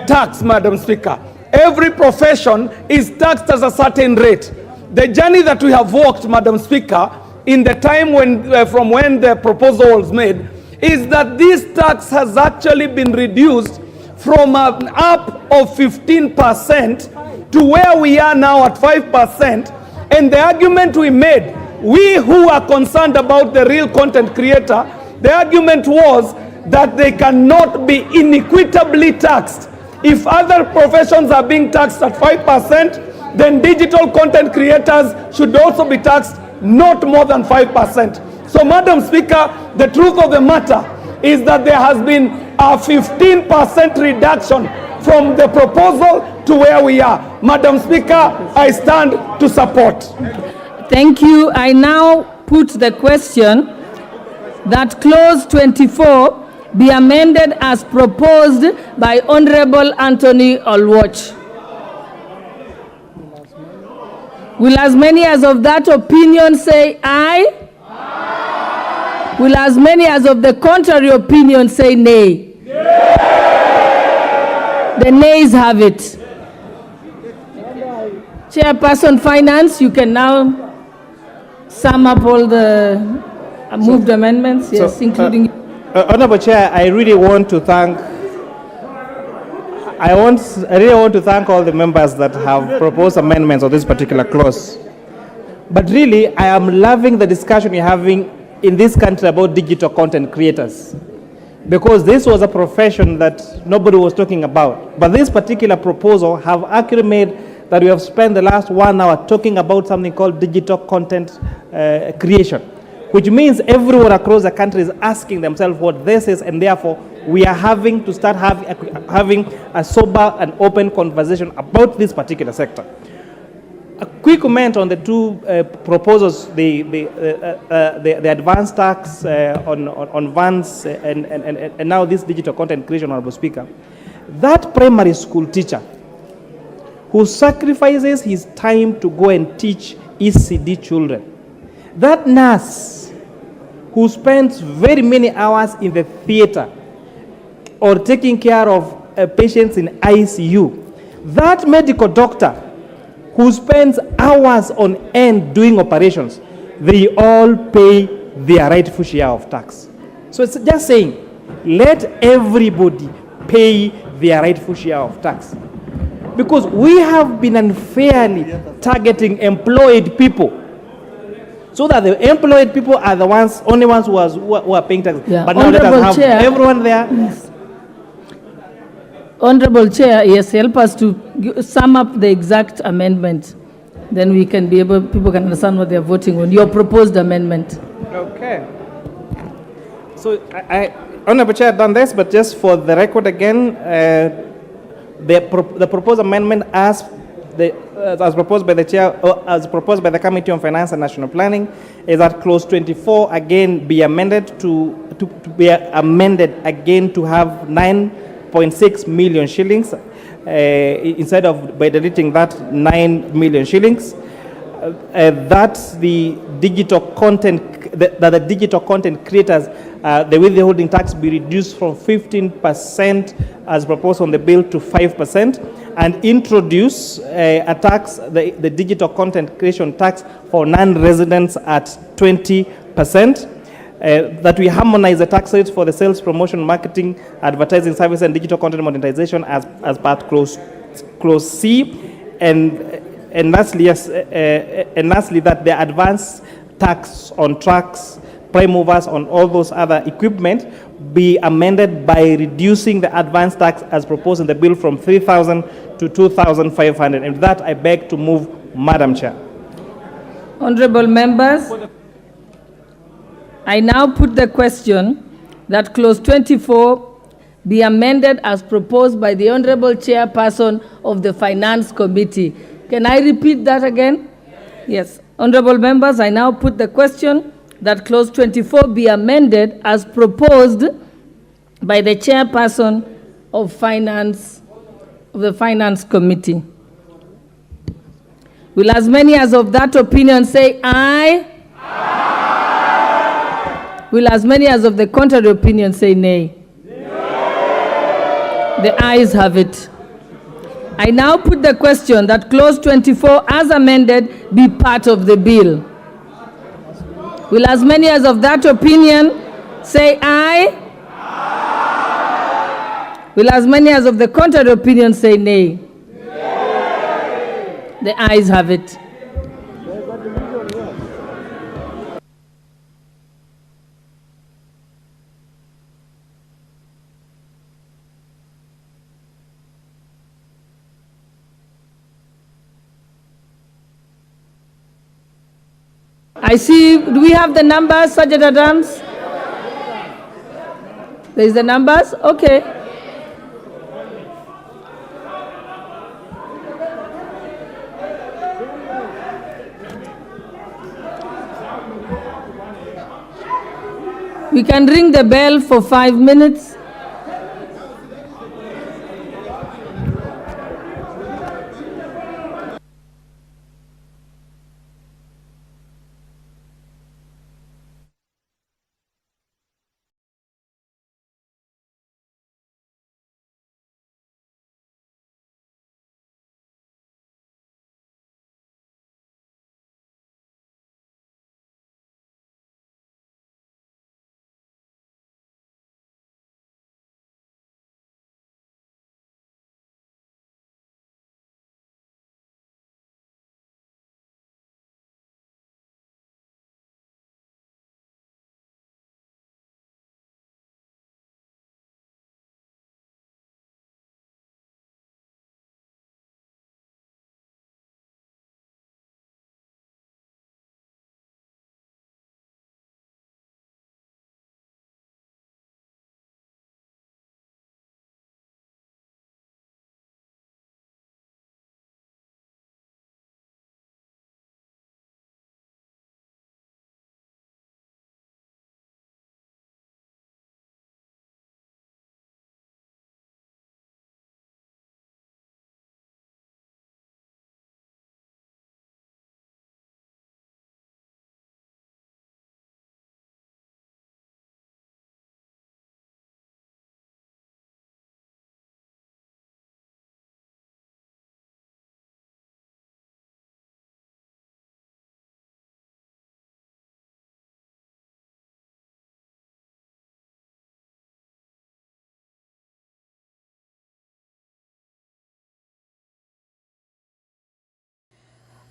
tax, Madam Speaker. Every profession is taxed at a certain rate. The journey that we have walked, Madam Speaker, in the time when, from when the proposal was made, is that this tax has actually been reduced from an up of 15% to where we are now at 5%. And the argument we made, we who are concerned about the real content creator, the argument was that they cannot be inequitably taxed. If other professions are being taxed at 5%, then digital content creators should also be taxed not more than 5%. So, Madam Speaker, the truth of the matter is that there has been a 15% reduction from the proposal to where we are. Madam Speaker, I stand to support. Thank you. I now put the question that clause 24 be amended as proposed by Honorable Anthony Olwoch. Will as many as of that opinion say aye? Aye. Will as many as of the contrary opinion say nay? Nay. The nays have it. Chairperson Finance, you can now sum up all the moved amendments, yes, including... Honorable Chair, I really want to thank I really want to thank all the members that have proposed amendments on this particular clause. But really, I am loving the discussion we're having in this country about digital content creators, because this was a profession that nobody was talking about. But this particular proposal have actually made that we have spent the last 1 hour talking about something called digital content creation, which means everyone across the country is asking themselves what this is, and therefore we are having to start having a sober and open conversation about this particular sector. A quick comment on the two proposals, the advanced tax on vans and now this digital content creation, Honorable Speaker. That primary school teacher who sacrifices his time to go and teach ECD children, that nurse who spends very many hours in the theater or taking care of patients in ICU, that medical doctor who spends hours on end doing operations, they all pay their rightful share of tax. So it's just saying, let everybody pay their rightful share of tax. Because we have been unfairly targeting employed people, so that the employed people are the only ones who are paying tax. Yeah. But now let us have everyone there. Yes. Honorable Chair, yes, help us to sum up the exact amendment. Then we can be able, people can understand what they are voting on. Your proposed amendment. Okay. So Honorable Chair, I've done this, but just for the record again, the proposed amendment as proposed by the Chair, or as proposed by the Committee on Finance and National Planning, is that clause 24 again be amended to be amended again to have 9.6 million shillings instead of, by deleting that, 9 million shillings. That the digital content, the digital content creators, the withholding tax be reduced from 15% as proposed on the bill to 5%, and introduce a tax, the digital content creation tax for non-residents at 20%. That we harmonize the tax rates for the sales, promotion, marketing, advertising service, and digital content monetization as part clause C, and lastly, yes, that the advance tax on trucks, prime movers, on all those other equipment be amended by reducing the advance tax as proposed in the bill from 3,000 to 2,500. And with that, I beg to move, Madam Chair. Honorable members, I now put the question that clause 24 be amended as proposed by the Honorable Chairperson of the Finance Committee. Can I repeat that again? Yes. Honorable members, I now put the question that clause 24 be amended as proposed by the Chairperson of Finance, of the Finance Committee. Will as many as of that opinion say aye? Aye. Will as many as of the contrary opinion say nay? Nay. The ayes have it. I now put the question that clause 24 as amended be part of the bill. Will as many as of that opinion say aye? Aye. Will as many as of the contrary opinion say nay? Nay. The ayes have it. I see, do we have the numbers, Sergeant Adams? There's the numbers? Okay. We can ring the bell for 5 minutes.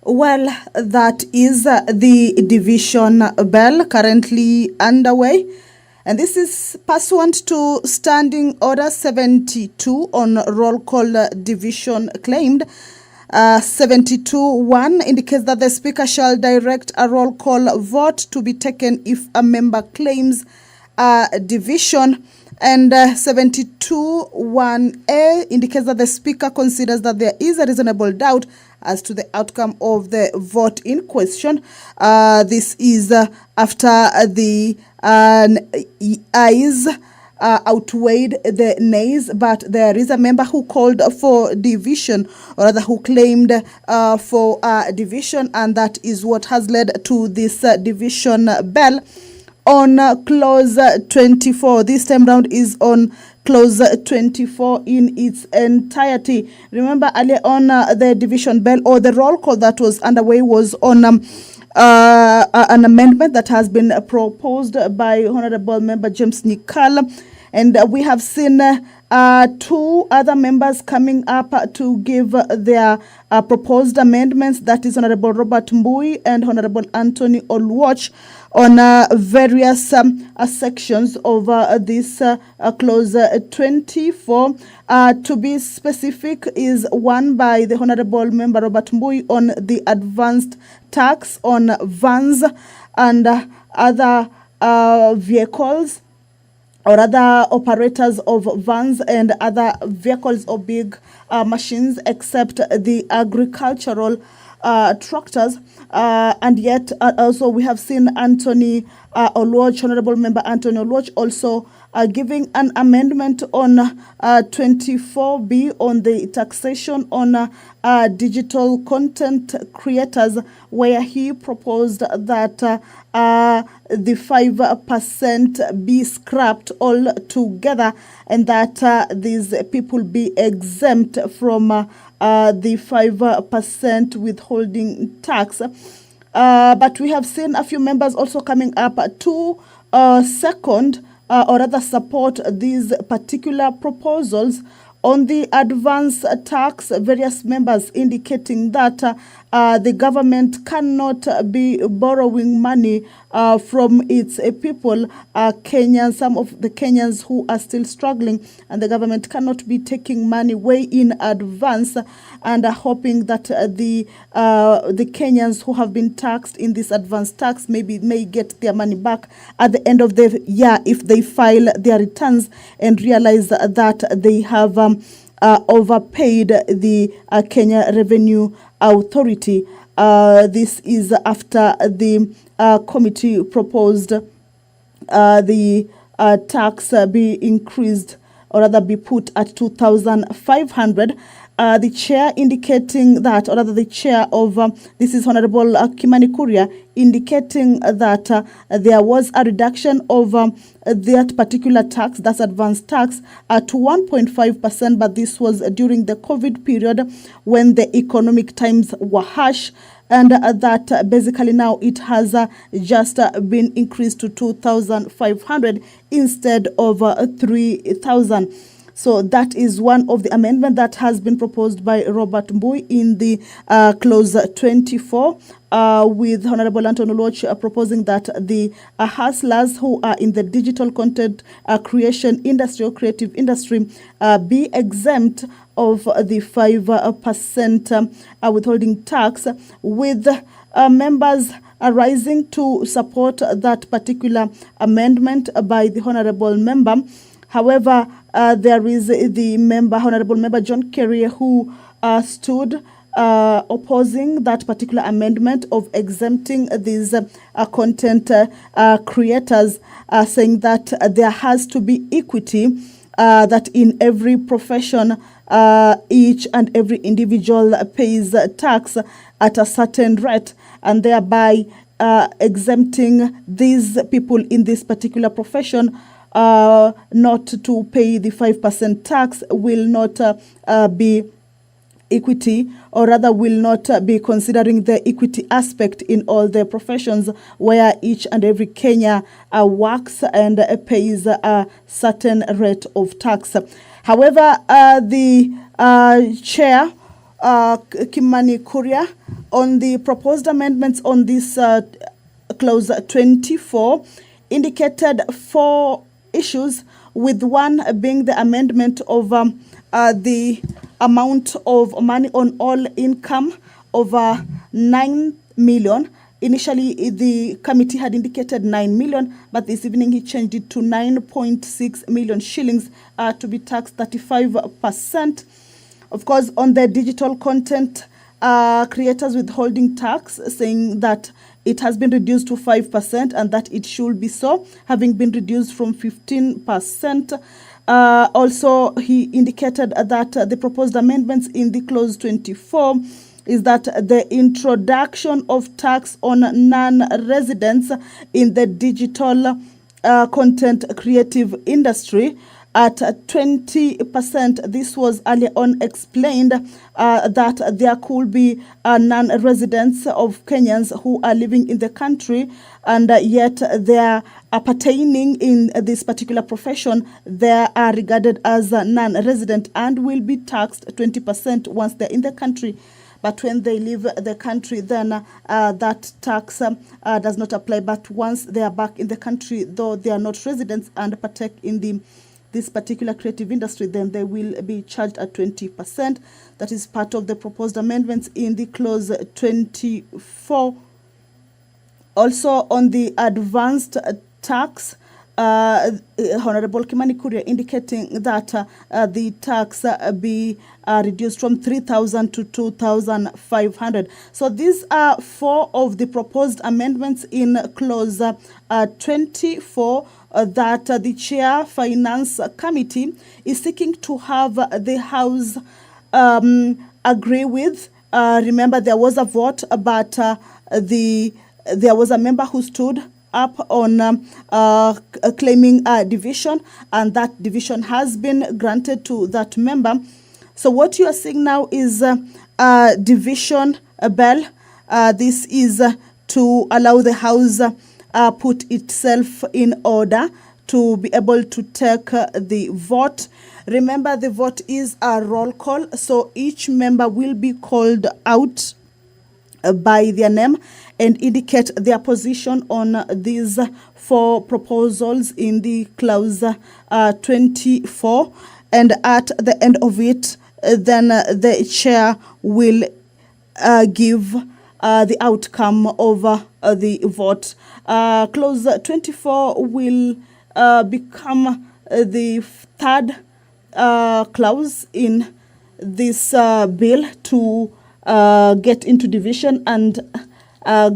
Well, that is the division bell currently underway. And this is pursuant to Standing Order 72 on roll call division claimed. 72.1 indicates that the Speaker shall direct a roll call vote to be taken if a member claims a division. And 72.1a indicates that the Speaker considers that there is a reasonable doubt as to the outcome of the vote in question. This is after the ayes outweighed the nays, but there is a member who called for division, or rather who claimed for division, and that is what has led to this division bell on clause 24. This time round is on clause 24 in its entirety. Remember earlier on the division bell or the roll call that was underway was on an amendment that has been proposed by Honorable Member James Nikal, and we have seen two other members coming up to give their proposed amendments. That is Honorable Robert Mbui and Honorable Anthony Oluoch on various sections of this clause 24. To be specific, is one by the Honorable Member Robert Mbui on the advanced tax on vans and other vehicles, or other operators of vans and other vehicles or big machines, except the agricultural tractors. And yet also we have seen Anthony Oluoch, Honorable Member Anthony Oluoch, also giving an amendment on 24B on the taxation on digital content creators, where he proposed that the 5% be scrapped altogether, and that these people be exempt from the 5% withholding tax. But we have seen a few members also coming up to second or rather support these particular proposals on the advance tax, various members indicating that the government cannot be borrowing money from its people, Kenyans, some of the Kenyans who are still struggling, and the government cannot be taking money way in advance and hoping that the Kenyans who have been taxed in this advance tax may get their money back at the end of the year if they file their returns and realize that they have overpaid the Kenya Revenue Authority. This is after the committee proposed the tax be increased, or rather be put at 2,500. The chair indicating that, or rather the chair of, this is Honorable Kimani Kuria, indicating that there was a reduction of that particular tax, that's advance tax, to 1.5%, but this was during the COVID period when the economic times were harsh, and that basically now it has just been increased to 2,500 instead of 3,000. So that is one of the amendments that has been proposed by Robert Mbui in the clause 24, with Honorable Anton Oluoch proposing that the hustlers who are in the digital content creation industry or creative industry be exempt of the 5% withholding tax, with members rising to support that particular amendment by the Honorable Member. However, there is the member, Honorable Member John Kerry, who stood opposing that particular amendment of exempting these content creators, saying that there has to be equity, that in every profession, each and every individual pays tax at a certain rate, and thereby exempting these people in this particular profession not to pay the 5% tax will not be equity, or rather will not be considering the equity aspect in all the professions where each and every Kenya works and pays a certain rate of tax. However, the chair, Kimani Kuria, on the proposed amendments on this clause 24, indicated 4 issues, with one being the amendment of the amount of money on all income over 9 million. Initially, the committee had indicated 9 million, but this evening he changed it to 9.6 million shillings to be taxed 35%. Of course, on the digital content creators withholding tax, saying that it has been reduced to 5% and that it should be so, having been reduced from 15%. Also, he indicated that the proposed amendments in the clause 24 is that the introduction of tax on non-residents in the digital content creative industry at 20%. This was earlier on explained that there could be non-residents of Kenyans who are living in the country, and yet they are pertaining in this particular profession. They are regarded as non-resident and will be taxed 20% once they're in the country. But when they leave the country, then that tax does not apply. But once they are back in the country, though they are not residents and partake in this particular creative industry, then they will be charged at 20%. That is part of the proposed amendments in the clause 24. Also, on the advanced tax, Honorable Kimani Kuria indicating that the tax be reduced from 3,000 to 2,500. So these are 4 of the proposed amendments in clause 24 that the Chair Finance Committee is seeking to have the House agree with. Remember, there was a vote, but there was a member who stood up on claiming a division, and that division has been granted to that member. So what you are seeing now is a division bill. This is to allow the House put itself in order to be able to take the vote. Remember, the vote is a roll call, so each member will be called out by their name and indicate their position on these 4 proposals in the clause 24. And at the end of it, then the chair will give the outcome of the vote. Clause 24 will become the 3rd clause in this bill to get into division and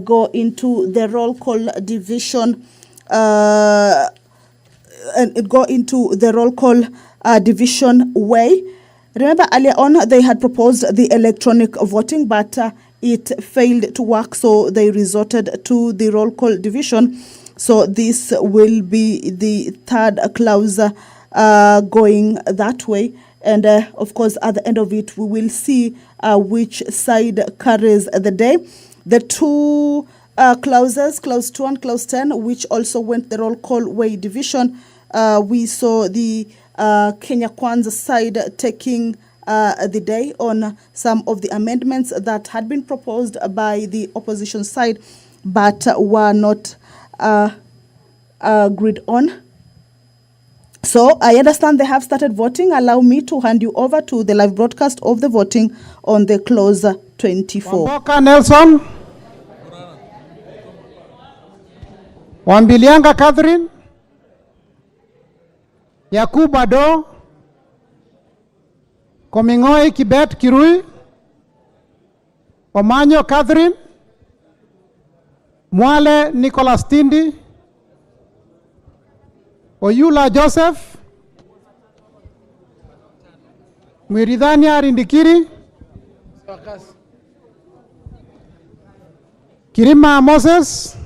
go into the roll call division division way. Remember earlier on they had proposed the electronic voting, but it failed to work, so they resorted to the roll call division. So this will be the 3rd clause going that way. And of course, at the end of it, we will see which side carries the day. The 2 clauses, clause 2 and clause 10, which also went the roll call way division, we saw the Kenya Kwanza side taking the day on some of the amendments that had been proposed by the opposition side, but were not agreed on. So I understand they have started voting. Allow me to hand you over to the live broadcast of the voting on the clause 24. Wamboka Nelson. Wambilianga Catherine. Yakubu Ado. Komingoi Kibet Kirui. Omanyo Catherine. Mwale Nicholas Tindi. Oyula Joseph. Mwiridhania Rindikiri. Kirima Moses.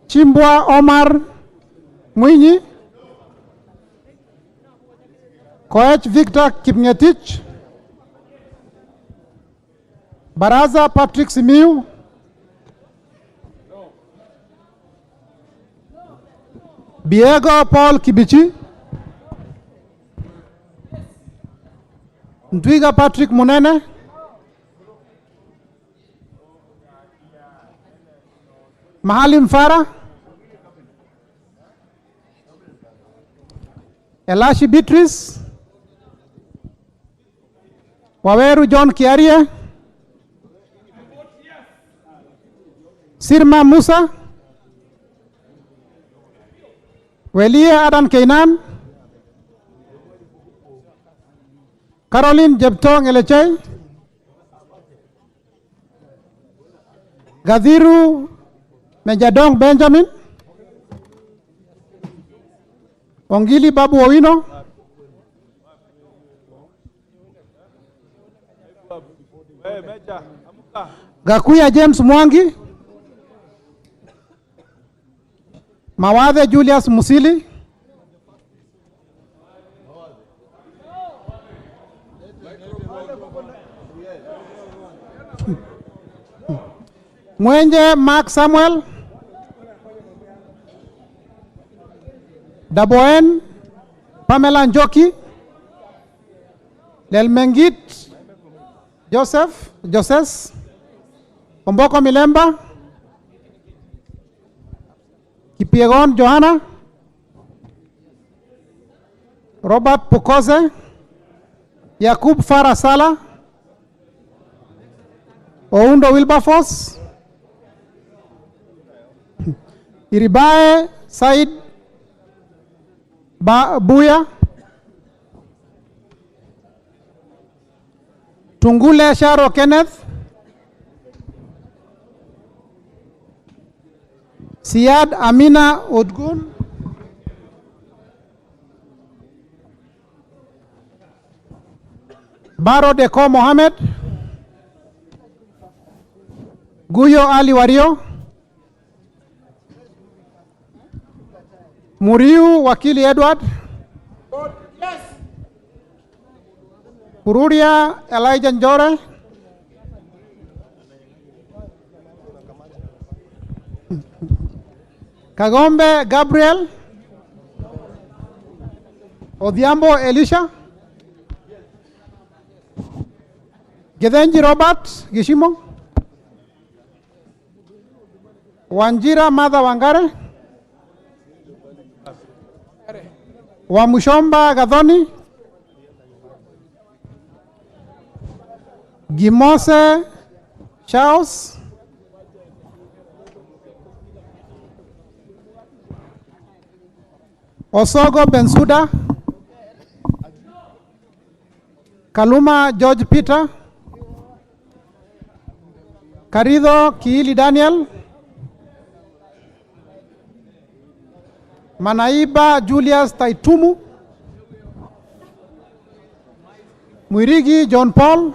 Chimbwa Omar Mwinyi. Koech Victor Kipngetich. Baraza Patrick Simiu. Biego Paul Kibichi. Ndwiga Patrick Munene. Mahalim Farah. Elashi Beatrice. Waweru John Kiarie. Sirma Musa. Welia Adan Keinan. Caroline Jeptong Elechai. Gadhiru Mejadong Benjamin. Ongili Babu Owino. Gakuya James Mwangi. Mawadhe Julius Musili. Mwenje Mark Samuel. Daboen Pamela Njoki. Lelmengit Joseph Omboko Milemba. Kipiegon Johanna. Robert Pukoze. Yakub Farah Sala. Oundo Wilberforce. Iribae Said Buya. Tungule Sharo Kenneth. Siad Amina Odgun. Baro Deko Mohamed. Guyo Ali Wario. Muriu Wakili Edward. Kururia Elijah Njore. Kagombe Gabriel. Odhiambo Elisha. Githenji Robert Gishimo, Wanjira Martha Wangare, Wamushomba Gathoni, Gimose Charles, Osogo Bensuda, Kaluma George Peter, Karido Kiili Daniel, Manaiba Julius Taitumu, Mwirigi John Paul,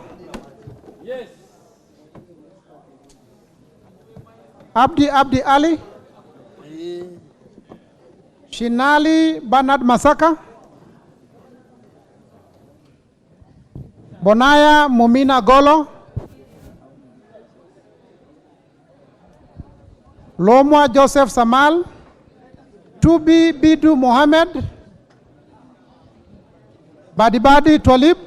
Abdi Ali, Shinali Bernard Masaka, Bonaya Mumina Golo, Lomwa Joseph Samal, Tubi Bidu Mohammed, Badibadi Twalib,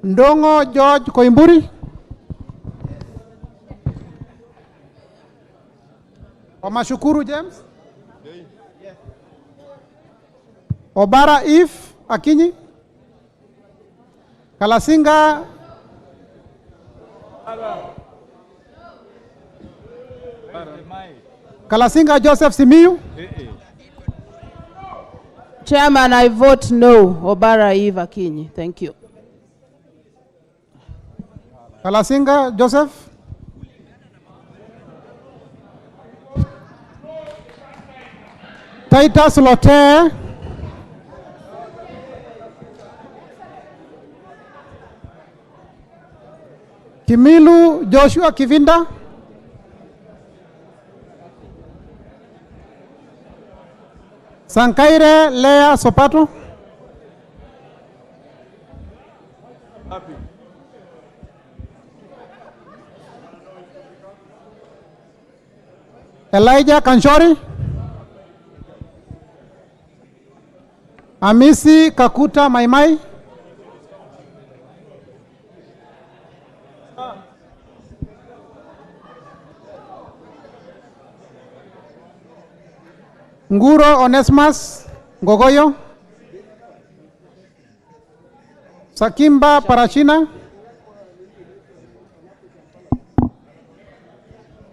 Ndongo George Koimburi, Omashukuru James, Obara Eve Akinyi, Kalasinga Joseph Simiyu. Chairman, I vote no. Obara Eve Akinyi. Thank you. Kalasinga Joseph. Titus Lote. Kimilu Joshua Kivinda. Sankaire Lea Sopato. Elijah Kanchori. Amisi Kakuta Maimai. Nguro Onesmus Ngogoyo, Sakimba Parachina,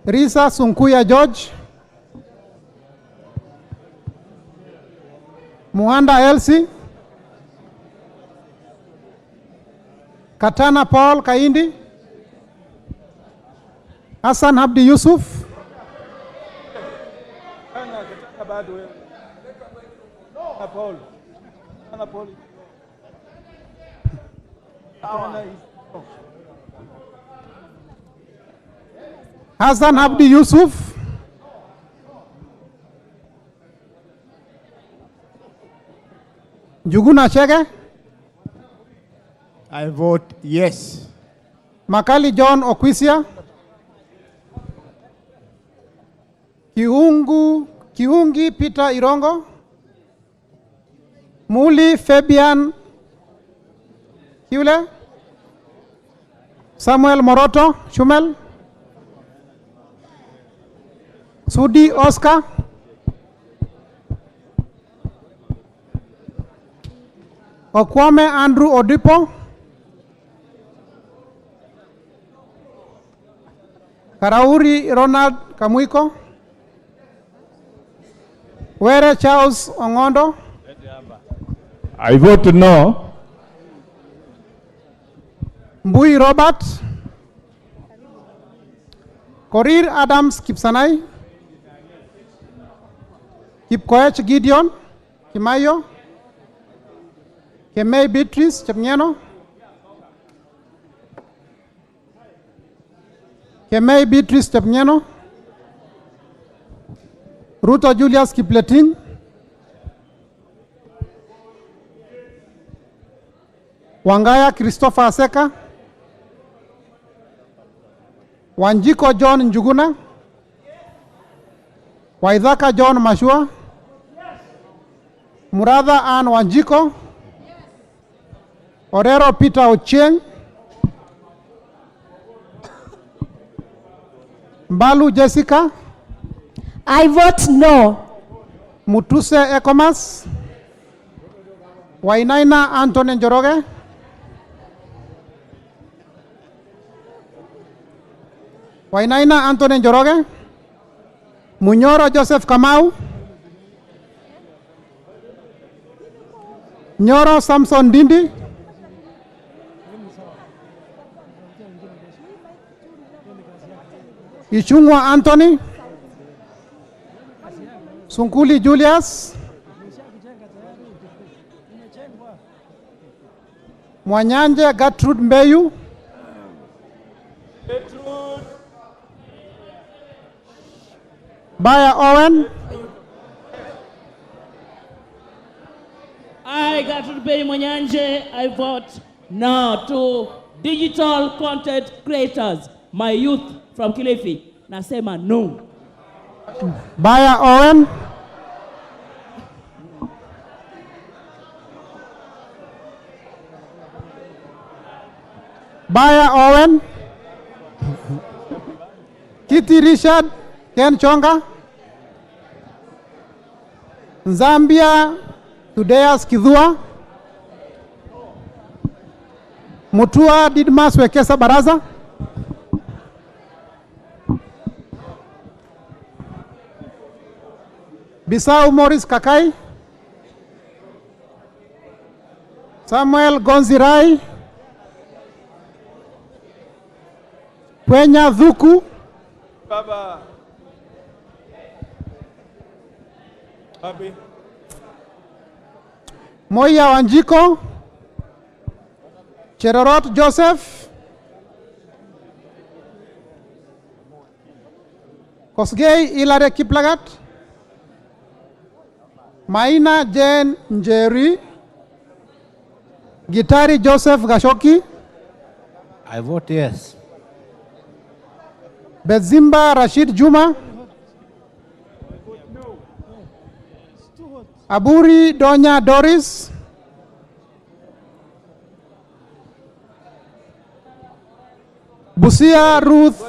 Risa Sunkuya George, Muhanda Elsie, Katana Paul Kaindi, Hassan Abdi Yusuf, Hassan Abdi Yusuf, Juguna Chege. I vote yes. Makali John Okwisia, Kiungi Peter Irongo, Muli Fabian Hule, Samuel Moroto Shumel, Sudi Oscar, Okwame Andrew Odipo, Karauri Ronald Kamuiko, Were Charles Ongondo. I vote no. Mbui Robert, Korir Adams Kipsanai, Kipkoech Gideon Kimayo, Kemei Beatrice Chepngeno, Kemei Beatrice Chepngeno, Ruto Julius Kipleting, Wangaya Christopher Aseka, Wanjiko John Njuguna, Waithaka John Mashua, Muratha Ann Wanjiko, Orero Peter Ochieng, Mbalu Jessica, I vote no. Mutuse Ekomas, Wainaina Anthony Njoroge, Wainaina Anthony Njoroge, Munyoro Joseph Kamau, Nyoro Samson Dindi, Ichungwa Anthony, Sunkuli Julius, Mwanyanje Gertrude Mbeyu, Baya Owen, I, Gertrude Mbeyu Mwanyanje, I vote no to digital content creators, my youth from Kilifi. Nasema no. Baya Owen, Baya Owen, Kitty Richard, Ken Chonga, Zambia, Tudeas Kidhua, Mutua Didmas Wekesa Baraza, Bisau Morris Kakai, Samuel Gonzirai, Pwenya Dhuku, Baba. Happy. Moya Wanjiko, Cherorot Joseph, Kosgei Ilare Kiplagat, Maina Jane Njeri, Gitari Joseph Gashoki, I vote yes. Bezimba Rashid Juma, Aburi Donya Doris, Busia Ruth,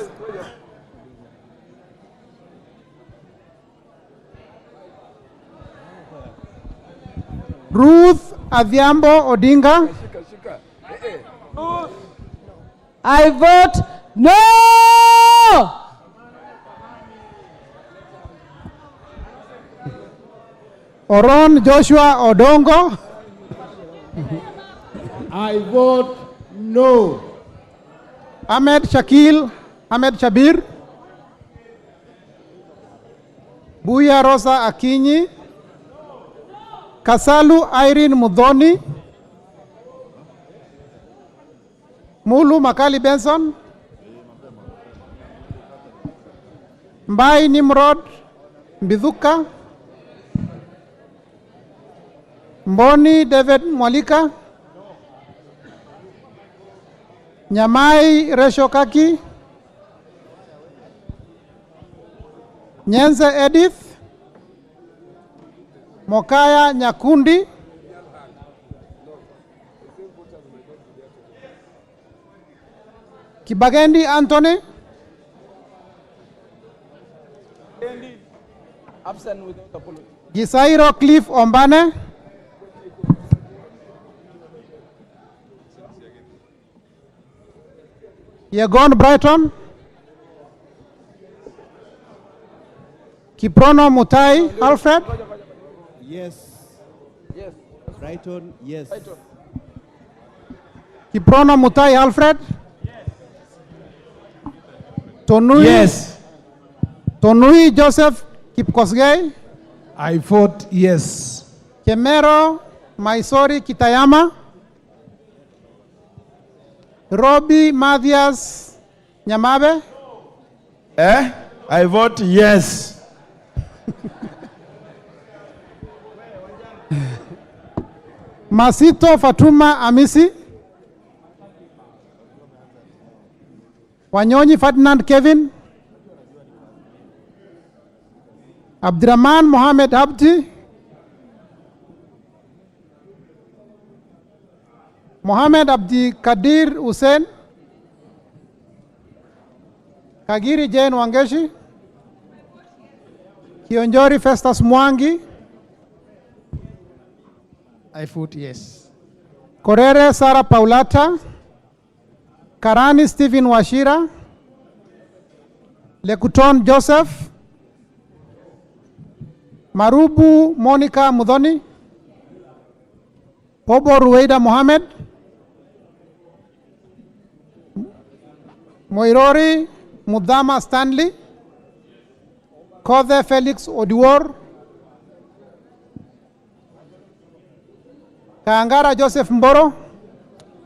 Adhiambo Odinga, I vote no. Oron Joshua Odongo, I vote no. Ahmed Shabir, Buya Rosa Akinyi, Kasalu Irene Mudhoni, Mulu Makali Benson, Mbai Nimrod Mbithuka, Mboni David Mwalika, Nyamai Resho Kaki, Nyenze Edith, Mokaya Nyakundi, Kibagendi Anthony, Absent without apology. Gisairo Cliff Ombane, Yegon Brighton, Kiprono Mutai Alfred, Yes. Yes. Brighton, yes. Kiprono Mutai Alfred, Tonui, Yes. Tonui Joseph Kipkosgei, I vote yes. Kemero Maisori Kitayama, Robbie Mathias Nyamabe, I vote yes. Masito Fatuma Amisi, Wanyonyi Ferdinand Kevin, Abdurrahman Mohamed Abdi, Mohamed Abdi Kadir Hussein, Kagiri Jane Wangeshi, Kionjori Festus Mwangi, I vote yes. Korere Sara Paulata, Karani Stephen Washira, Lekuton Joseph, Marubu Monica Mudhoni, Pobo Ruweida Mohamed, Moirori Mudama Stanley, Kothe Felix Odiwor, Kaangara Joseph Mboro,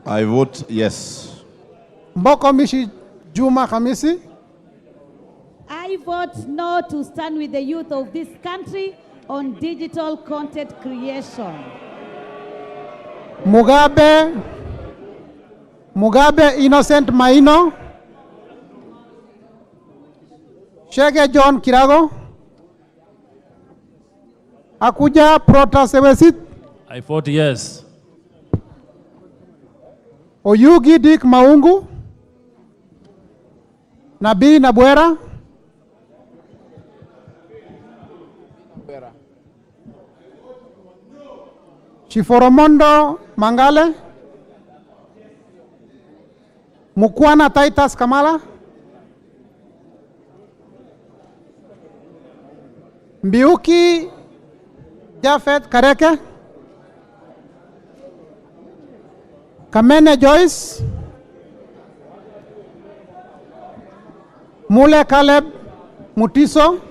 I vote yes. Mboko Mishi Juma Hamisi, I vote no to stand with the youth of this country on digital content creation. Mugabe Innocent Maino, Shege John Kirago, Akuja Protasewesit, I vote yes. Oyugi Dick Maungu, Nabii Nabwera, Chiforomondo Mangale, Mukwana Titus Kamala, Mbiuki Jafet Kareke, Kamene Joyce, Mule Caleb Mutiso,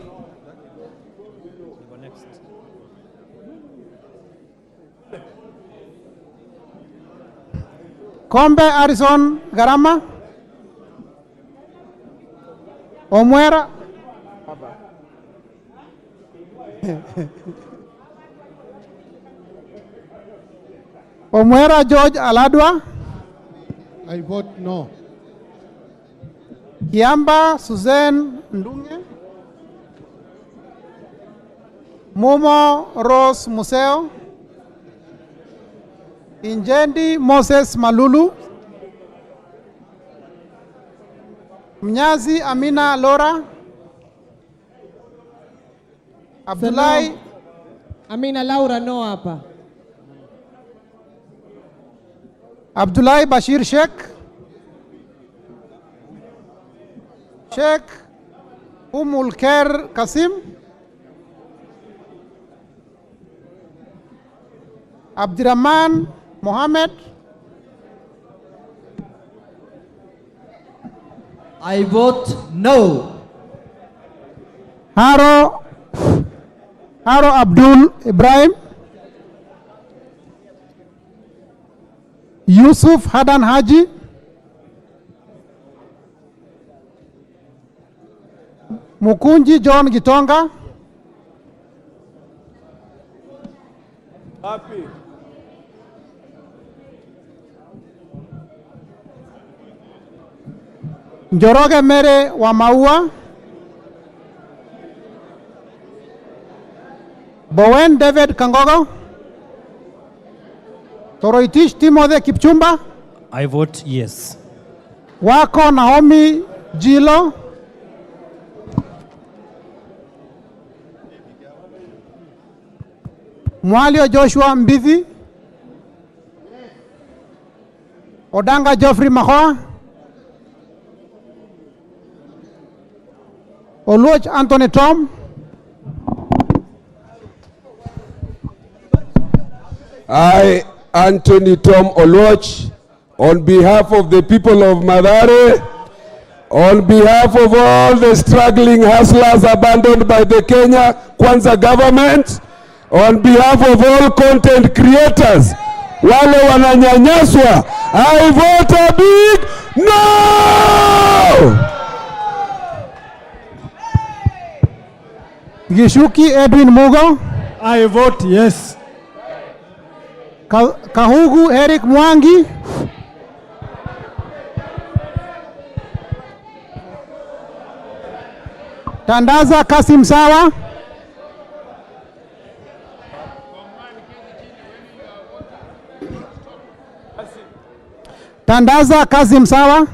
Kombe Harrison Garama, Omwera Omwera George Aladwa, I vote no. Kiamba Suzanne Ndunge, Mumo Rose Museo, Injendi Moses Malulu, Mnyazi Amina Lora, Abdullahi Amina Laura no hapa. Abdullahi Bashir Sheikh, Sheikh Umul Khair Kasim, Abdirahman Mohammed, I vote no. Haro Abdul Ibrahim, Yusuf Hadan Haji, Mukunji John Gitonga, Happy. Njoroge Mere wa Maua, Bowen David Kangogo, Toroitich Timothy Kipchumba, I vote yes. Wako Naomi Jilo, Mwalio Joshua Mbithi, Odanga Geoffrey Mahoa, Oluoch Anthony Tom, I, Anthony Tom Oluoch, on behalf of the people of Mathare, on behalf of all the struggling hustlers abandoned by the Kenya Kwanza government, on behalf of all content creators, wale wananyanyaswa, I vote a big no! Gishuki Edwin Mugo, I vote yes. Kahugu Eric Mwangi, Tandaza Kasim Sawa, Tandaza Kasim Sawa.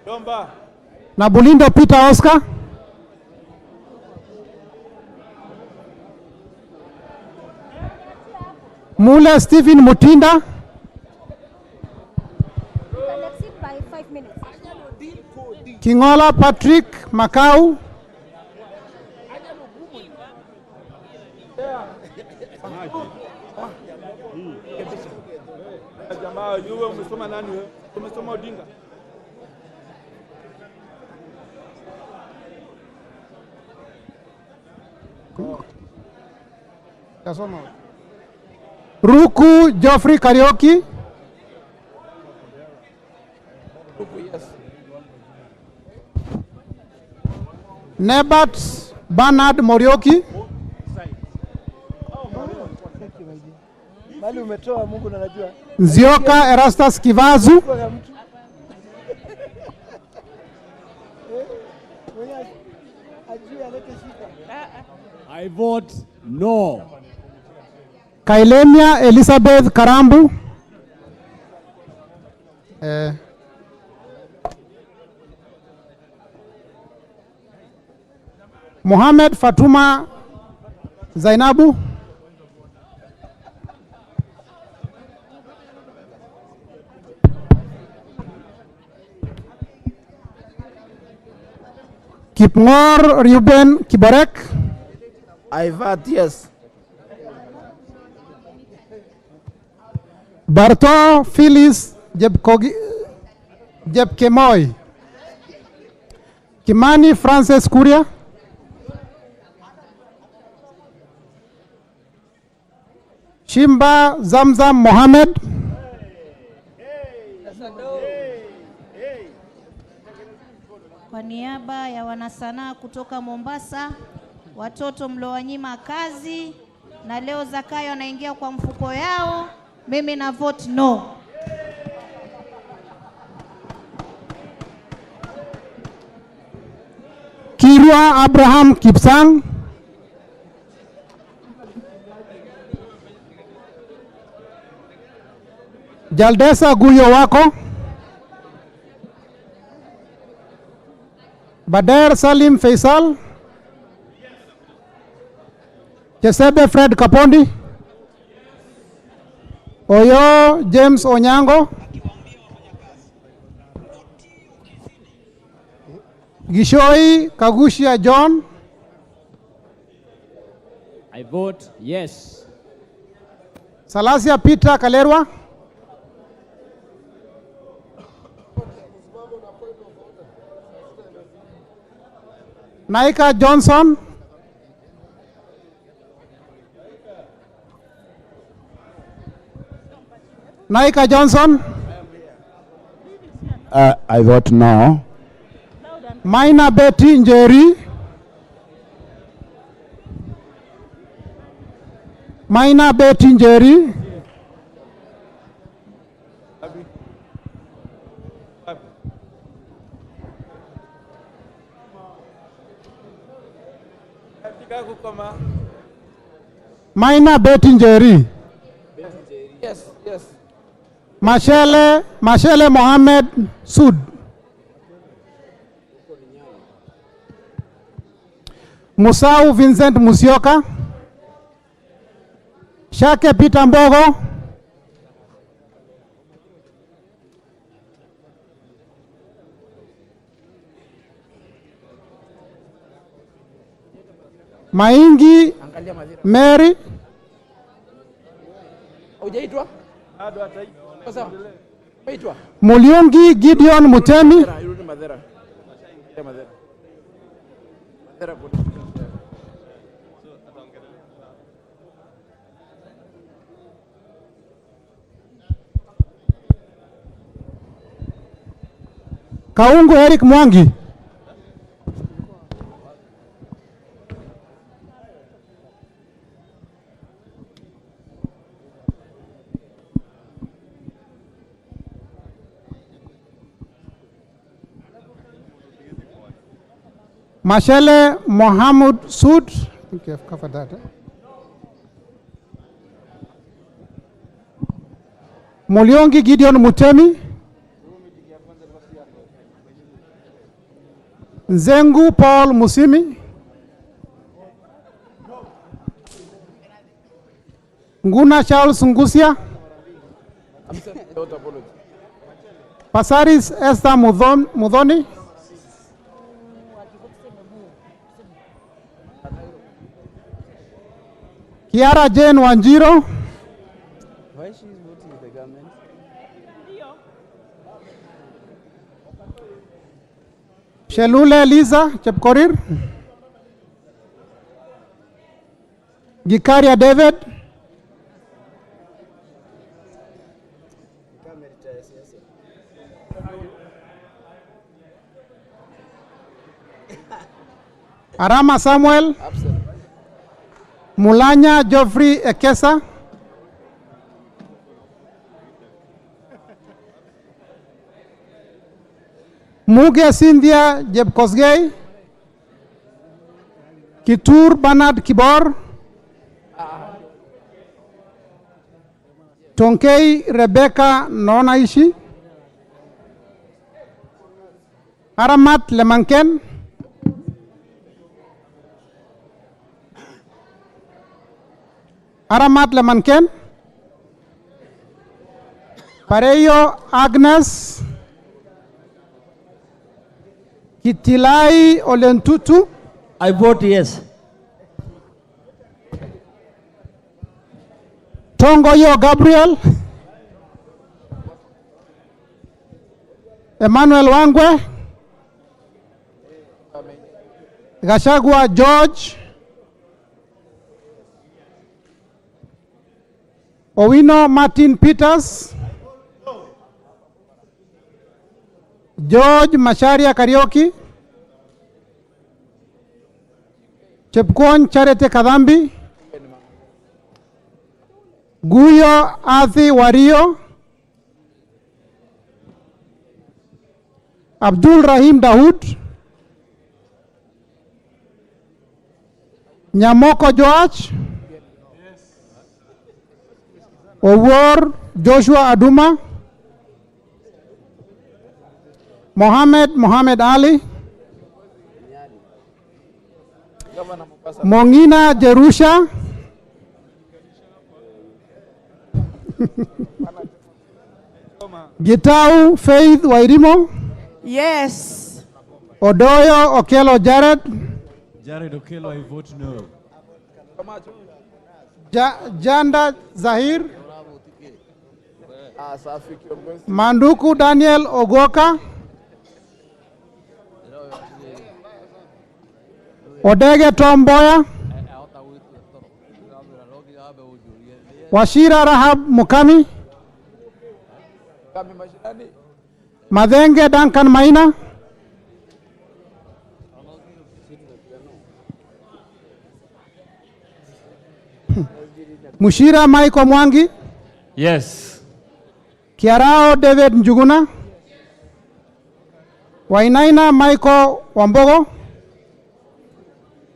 Domba. Na Bulindo Peter Oscar. Mule Stephen Mutinda. By 5 minutes. Kingola Patrick Makau. Jamaa, wewe umesoma nani wewe? Umesoma Odinga? Ruku Geoffrey Karaoke. Nebat Bernard Morioki. Mali umetoa Mungu na najua. Nzioka Erastus Kivazu. I vote no. Kailemia Elizabeth Karambu. Mohamed Fatuma Zainabu. Kipngor Ruben Kiborek. I vote yes. Barto Phyllis Jepkemoy. Kimani Francis Kuria. Shimba Zamzam Mohamed. Kwa niaba ya wanasanaa kutoka Mombasa, watoto mliowanyima kazi na leo Zakayo anaingia kwa mfuko yao, mimi na vote no. Kirwa Abraham Kipsang. Jaldesa Guyo Wako. Bader Salim Faisal. Chesebe Fred Kapondi. Oyo James Onyango. Gishoi Kagushia John. I vote yes. Salasia Peter Kalerwa. Naika Johnson. Naika Johnson. I vote no. Maina Betty Njeri. Maina Betty Njeri. Maina Betty Njeri. Yes, yes. Mashele Mohammed Sud. Musau Vincent Musioka. Shake Peter Mbogo. Maingi Mary. Hujaitwa? Bado hata sawa. Hujaitwa? Mulyungi Gideon Mutemi. Yurudi Madhera. Madhera. Madhera. Kaungu Eric Mwangi. Mashele Mohammed Sud. I think you have covered that. Muliongi Gideon Mutemi, Nzengu Paul Musimi, Nguna Charles Ngusia, Pasaris Esther Mudhoni, Kiara Jane Wanjiro, Why she is voting with the government? Shelule Liza Chepkorir, Gikaria David, Arama Samuel, Absent. Mulanya Geoffrey Ekesa, Muge Cynthia Jebkosgei, Kitur Bernard Kibor, Tonkei Rebecca Nonaishi, Aramat Lemanken, Aramat Lemanken, Pareyo Agnes, Kitilai Olentutu. I vote yes. Tongoyo Gabriel, Emmanuel Wangwe, Gashagwa George, Owino Martin Peters, George Masharia Karaoke, Chepkwony Charity Kadhambi, Guyo Athi Wario, Abdul Rahim Daud, Nyamoko Joach, Owor Joshua Aduma, Mohammed Ali, Mongina Jerusha, Gitau Faith Wairimo, Yes. Odoyo Okelo Jared, Jared Okelo, I vote no. Janda Zahir, Safi kiongozi. Manduku Daniel Ogoka, Odege Tomboya, Washira Rahab Mukami, Kami mashinani. Madenge Duncan Maina, Mushira Michael Mwangi, Yes. Kiarao David Njuguna, Wainaina Michael Wambogo,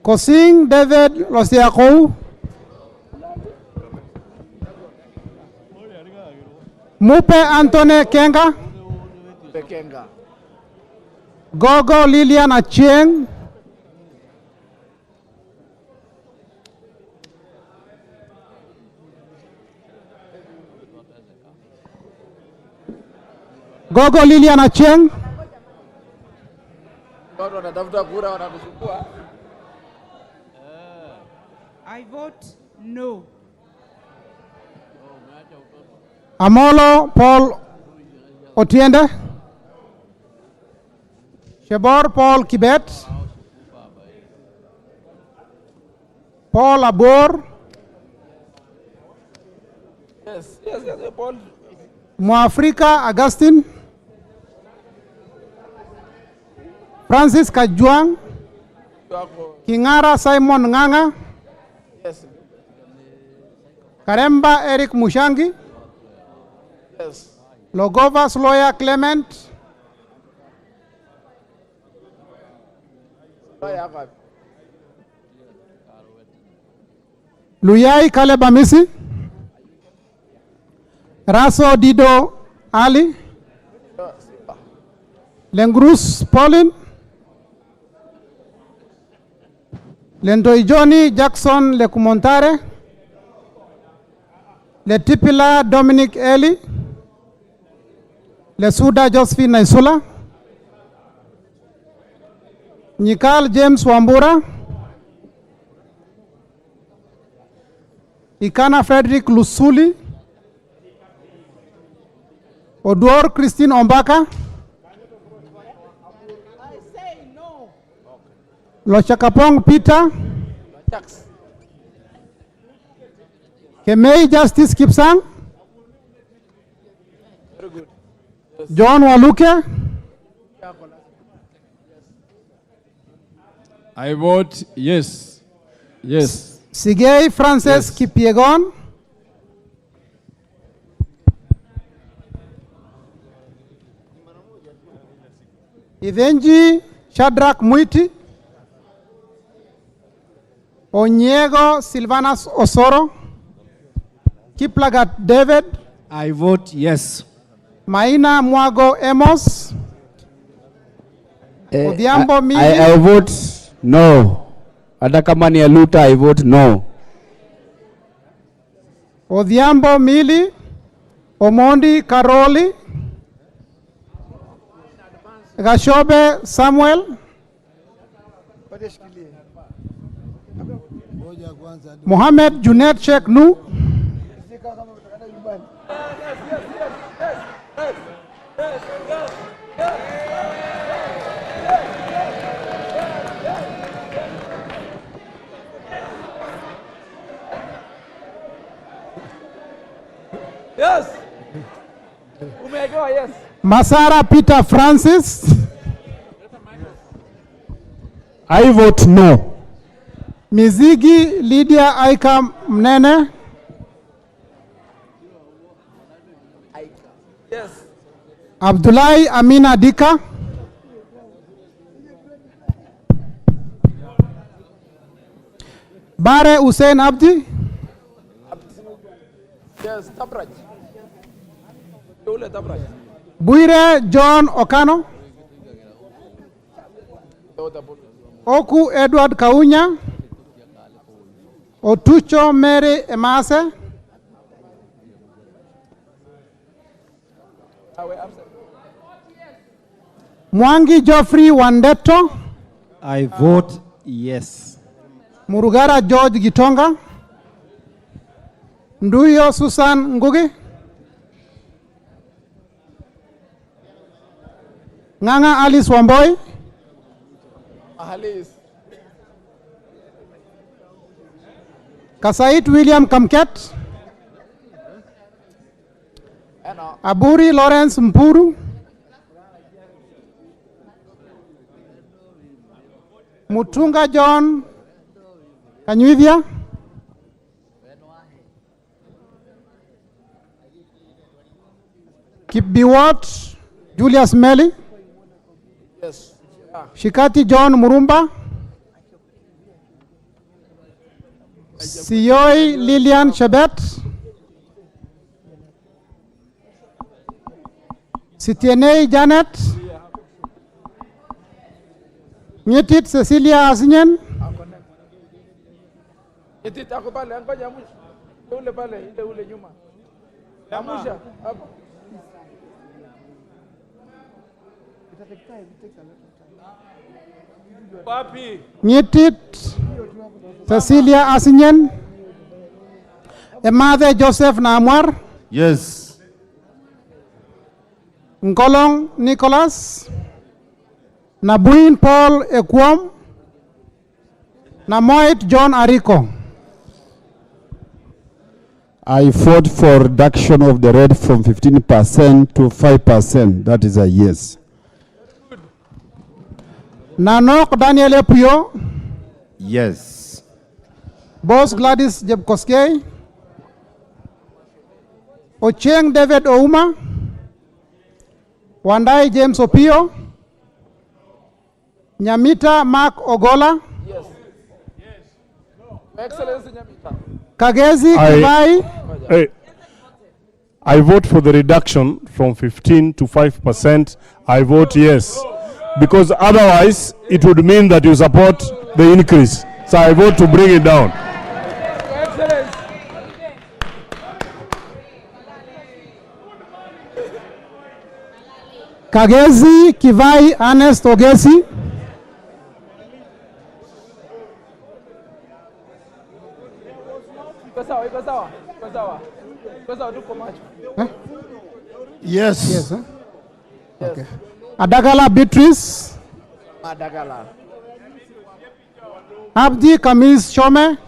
Kosing David Losiakou, Mupe Anthony Kenga, Pekenga. Gogo Lilian Achieng, Gogo Lilian Achieng, Watu wanatafuta kura wanatuchukua. I vote no. Amolo Paul Otiende, Shebor Paul Kibet, Paul Abor, Yes, Paul. Mwafrika Augustine, Francis Kajwang, Kingara Simon Nganga, Yes. Karemba Eric Mushangi, Yes. Logovas Lawyer Clement, Luyai Caleb Amisi, Raso Dido Ali, Lengrus Pauline, Lentoi Johnny Jackson Lekumontare, Letipila Dominic Eli, Lesuda Josephine Naisula, Nikal James Wambura, Ikana Frederick Lusuli, Odor Christine Ombaka, Lochakapong Peter, Kemei Justice Kipsang, John Waluke. I vote yes. Yes. Sigei Frances Kipiegon. Ivenji Shadrach Muiti. Onyego Silvanas Osoro. Kiplagat David. I vote yes. Maina Mwago Amos. Odhiambo Mili. I vote no. Hata kama ni Luta, I vote no. Odhiambo Mili. Omondi Karoli. Gashobe Samuel. Mohamed Junet Sheikh Nu. Yes. Umego, yes. Masara Peter Francis. I vote no. Mizigi Lydia Aika Mnene. Yes. Abdullahi Amina Dika. Bare Hussein Abdi. Yes, Tabraj. Ule Tabraj. Buire John Okano. Oku Edward Kaunya. Otucho Mary Emase. Mwangi Geoffrey Wandeto. I vote yes. Murugara George Gitonga. Nduyo Susan Ngugi. Nganga Alice Wamboi. Alice. Kasait William Kamket. Aburi Lawrence Mpuru. Mutunga John Kanyuithia. Kipbiwot Julius Meli. Yes. Shikati John Murumba. Siyoi Lilian Shebet. Sitienei Janet. Nyetit Cecilia Asinyen. Nyetit ako pale, ngoja mwisho. Ule pale, ule nyuma. Amusha, hapo. Papi. Nyetit Cecilia Asinyen. Emathe Joseph Namwar. Yes. Nkolong Nicholas. Nabuin Paul Ekwom. Namoit John Ariko. I vote for reduction of the rate from 15% to 5%. That is a yes. Nanok Daniel Epuyo. Yes. Boss Gladys Jebkoskei. Ocheng David Ouma. Wandai James Opio. Nyamita Mark Ogola. Yes. Excellency Nyamita. Kagezi Kivai. I vote for the reduction from 15 to 5%. I vote yes. Because otherwise, it would mean that you support the increase. So I vote to bring it down. Excellence. Kagezi Kivai Ernest Ogesi. Iko sawa, iko sawa, iko sawa. Iko sawa, tuko macho. Yes. Yes, huh? Okay. Adagala Beatrice. Madagala. Abdi Kamis Shome.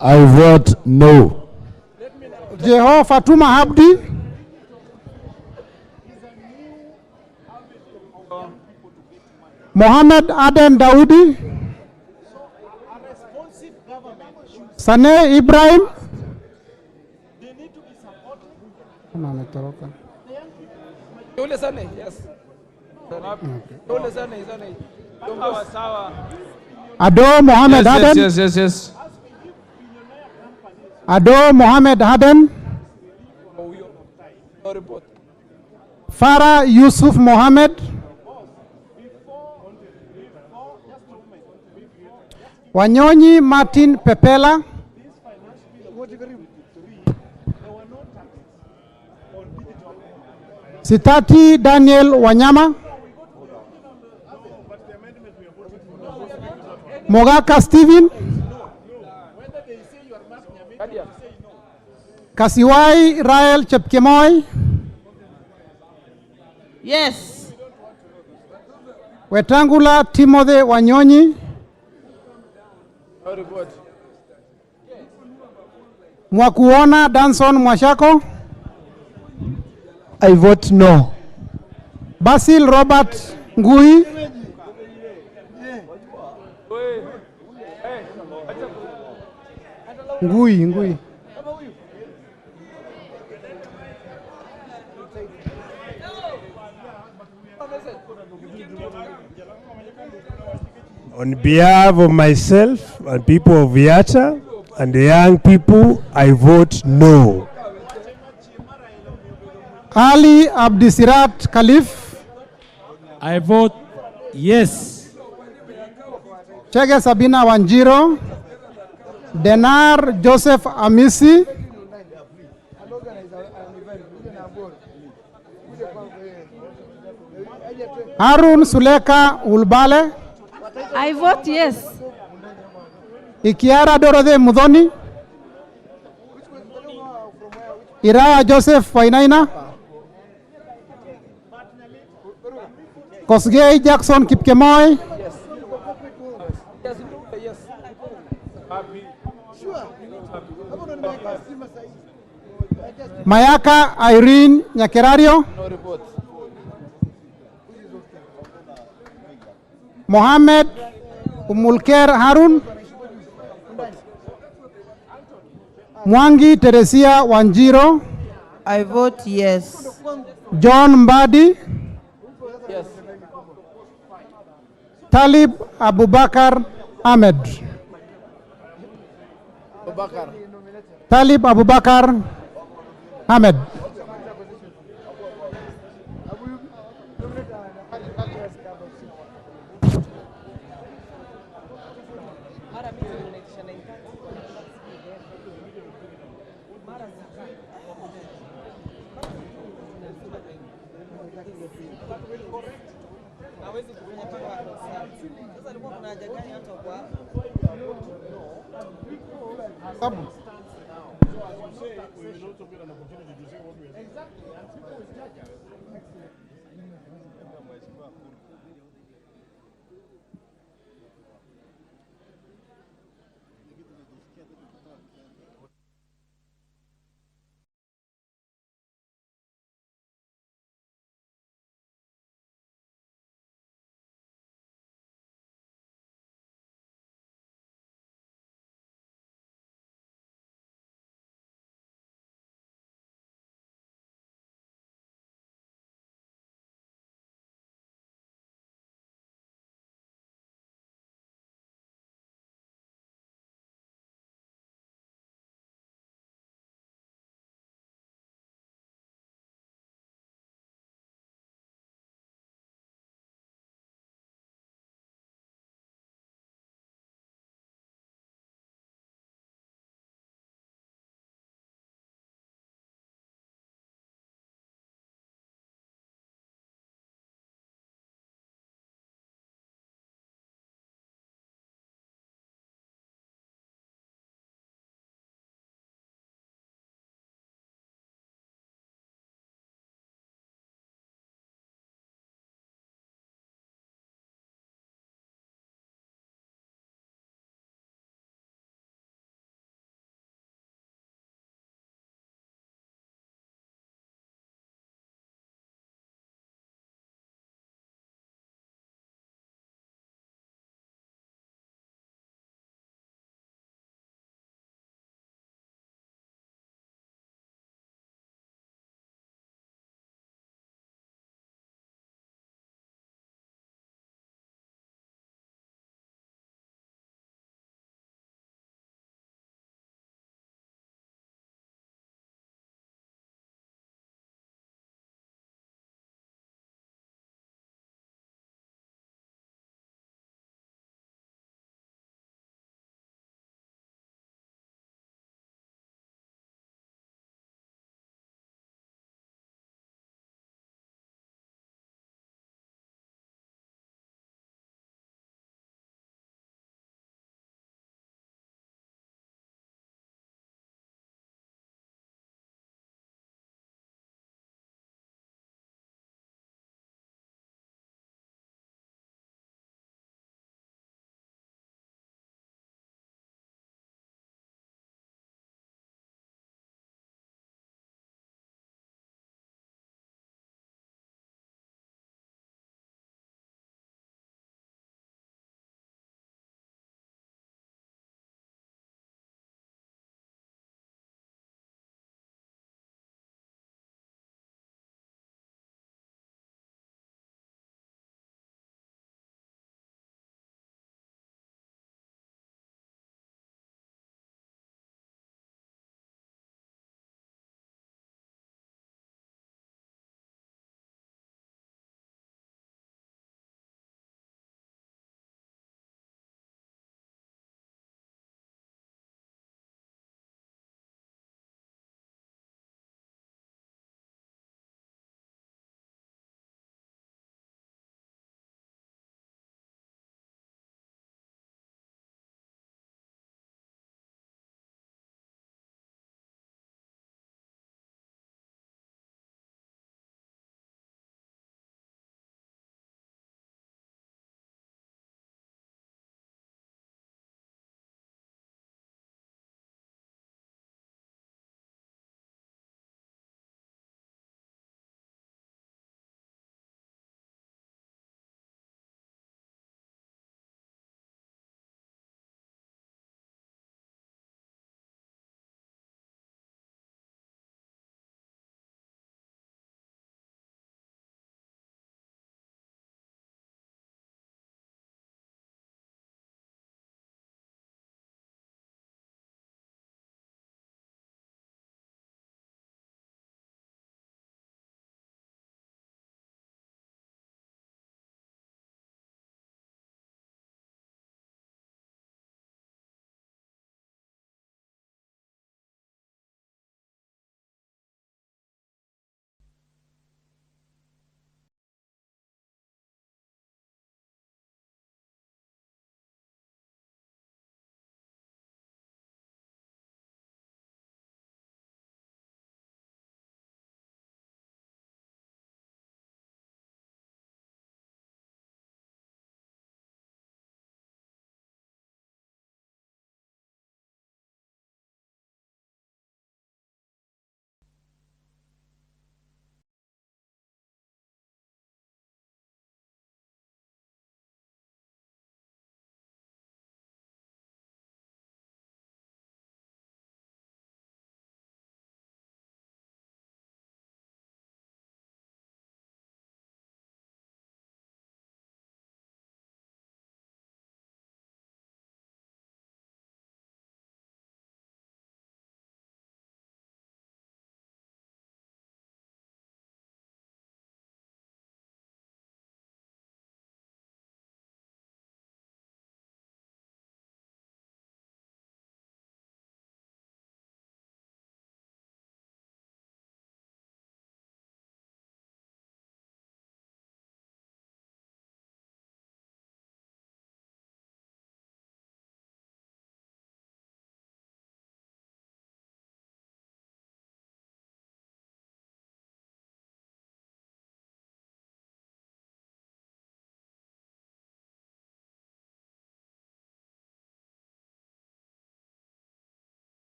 I vote no. Jeho Fatuma Abdi. Mohammed Aden Daudi. Sane Ibrahim. Yule sana, yes. Yule sana, sana. Sawa, sawa. Ado Mohammed Aden. Yes. Ado Mohammed Aden. No report. Farah Yusuf Mohammed. Wanyonyi Martin Pepela. Sitati Daniel Wanyama. Mogaka Steven. Kasiwai Rael Chepkemoi. Yes. Wetangula Timothy Wanyonyi. No report. Mwakuona Danson Mwashako. I vote no. Basil Robert Ngui. Ngui. On behalf of myself and people of Viata and the young people, I vote no. Ali Abdisirat Khalif. I vote yes. Chege Sabina Wanjiro. Denar Joseph Amisi. Harun Suleka Ulbale. I vote yes. Ikiara Dorothy Mudhoni. Iraya Joseph Wainaina. Kosgei Jackson Kipkemoi. Yes. Mayaka Irene Nyakerario. No report. Mohammed Umulker Harun. Mwangi Teresia Wanjiro. I vote yes. John Mbadi. Yes. Talib Abubakar Ahmed. Abubakar. Talib Abubakar Ahmed. Sabu.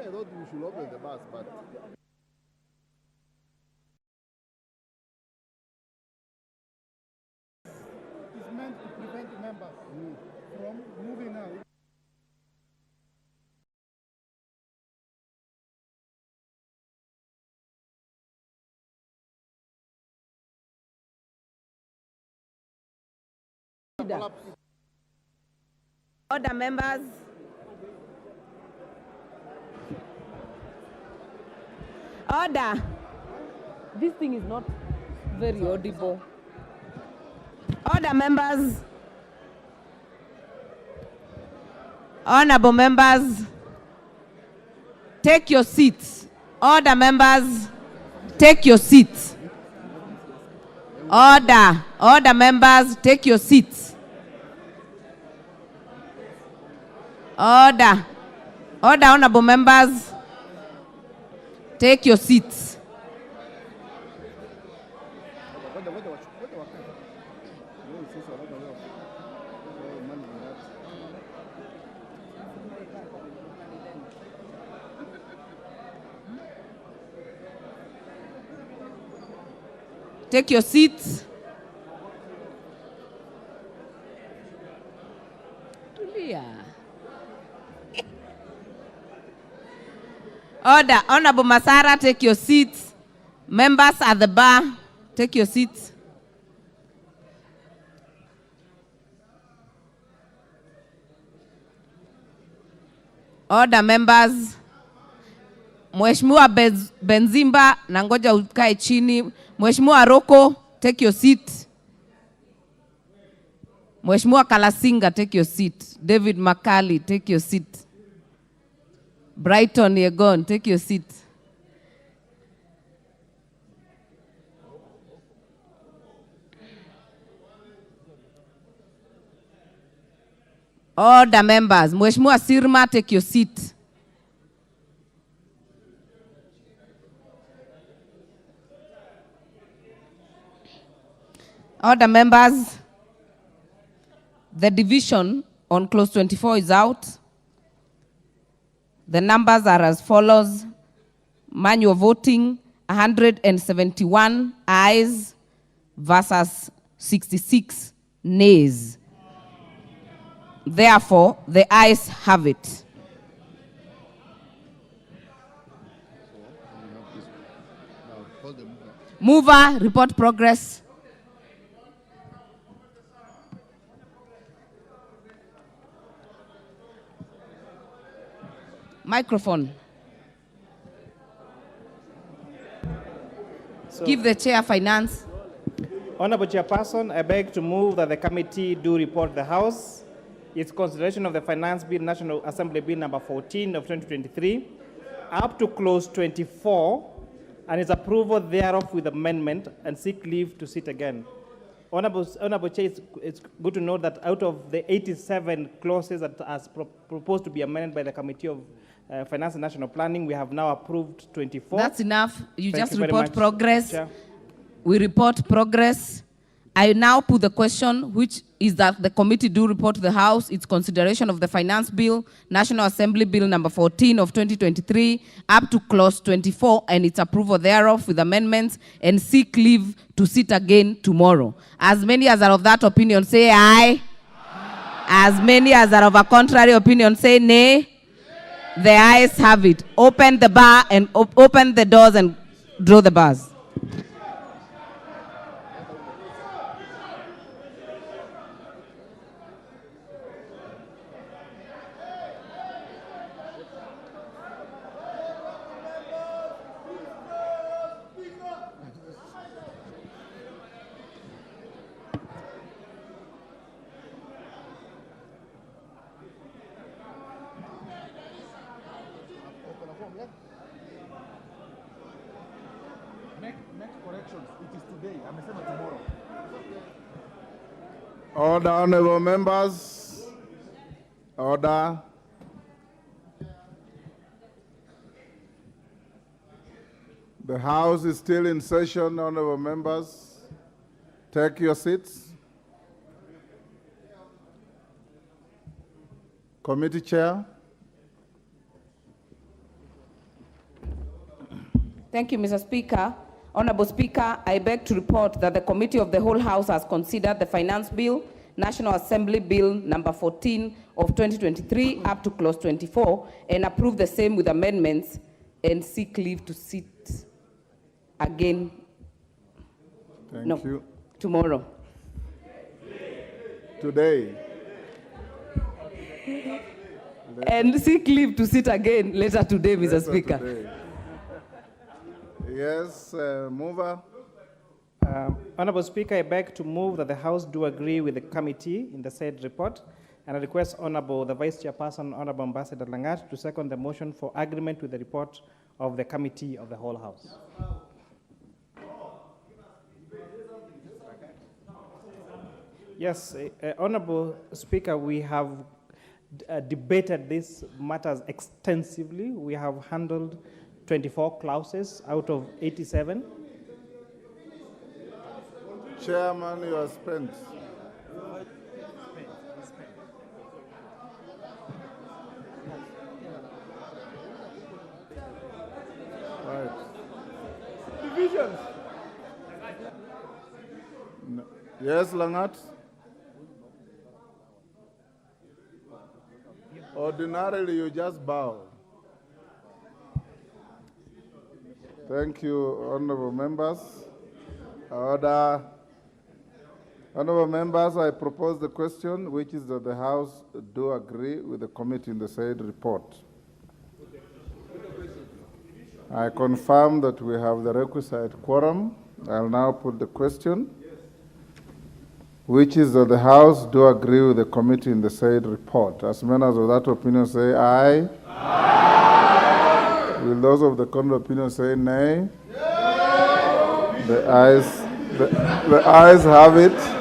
I thought we should open the bus, but It's meant to prevent members from moving out. Order, members. Order. This thing is not very audible. Order, members. Honorable members, take your seats. Order, members, take your seats. Order. Order, members, take your seats. Order. Order, honorable members, take your seats. Take your seats. Tulia. Order. Honorable Masara, take your seats. Members at the bar, take your seats. Order, members. Mheshimiwa Benzimba, nangoja ukae chini. Mheshimiwa Roko, take your seat. Mheshimiwa Kalasinga, take your seat. David Makali, take your seat. Brighton Yegon, take your seat. Order, members. Mheshimiwa Sirma, take your seat. Order, members. The division on clause 24 is out. The numbers are as follows. Manual voting, 171 ayes versus 66 nays. Therefore, the ayes have it. Mover, report progress. Microphone. Give the chair finance. Honorable Chairperson, I beg to move that the committee do report the House its consideration of the Finance Bill, National Assembly Bill number 14 of 2023, up to clause 24, and its approval thereof with amendment, and seek leave to sit again. Honorable Chair, it's good to note that out of the 87 clauses that are proposed to be amended by the Committee of Finance and National Planning, we have now approved 24. That's enough. You Thank just you report progress. Chair. We report progress. I now put the question, which is that the committee do report to the House its consideration of the Finance Bill, National Assembly Bill number 14 of 2023, up to clause 24, and its approval thereof with amendments, and seek leave to sit again tomorrow. As many as are of that opinion, say aye. As many as are of a contrary opinion, say nay. The ayes have it. Open the bar and open the doors and draw the bars. Order, honorable members. Order. The House is still in session, honorable members. Take your seats. Committee Chair. Thank you, Mr. Speaker. Honorable Speaker, I beg to report that the Committee of the Whole House has considered the Finance Bill, National Assembly Bill number 14 of 2023 up to clause 24 and approved the same with amendments and seek leave to sit again. Thank you. Tomorrow. Today. And seek leave to sit again later today, Mr. Speaker. Today. Yes, mover. Honorable Speaker, I beg to move that the House do agree with the committee in the said report, and I request the Vice Chairperson, Honorable Ambassador Langat, to second the motion for agreement with the report of the Committee of the Whole House. Yes, Honorable Speaker, we have debated these matters extensively. We have handled 24 clauses out of 87. Chairman, you are spent. Right. Divisions. No. Yes, Langat? Ordinarily, you just bow. Thank you, honorable members. Order. Honorable members, I propose the question, which is that the House do agree with the committee in the said report. I confirm that we have the requisite quorum. I'll now put the question, which is that the House do agree with the committee in the said report. As members of that opinion say aye. Aye. Will those of the contrary opinion say nay? No. The ayes have it.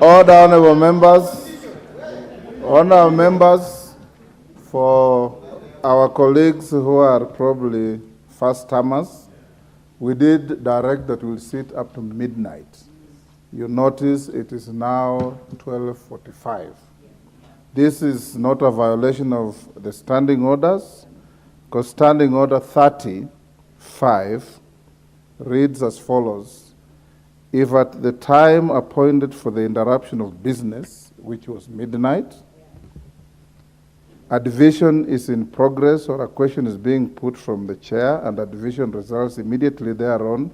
Order, honorable members. Honorable members, for our colleagues who are probably first-timers, we did direct that we'll sit up to midnight. You notice it is now 12:45. This is not a violation of the standing orders, because Standing Order 35 reads as follows. If at the time appointed for the interruption of business, which was midnight, a division is in progress or a question is being put from the chair and a division results immediately thereon,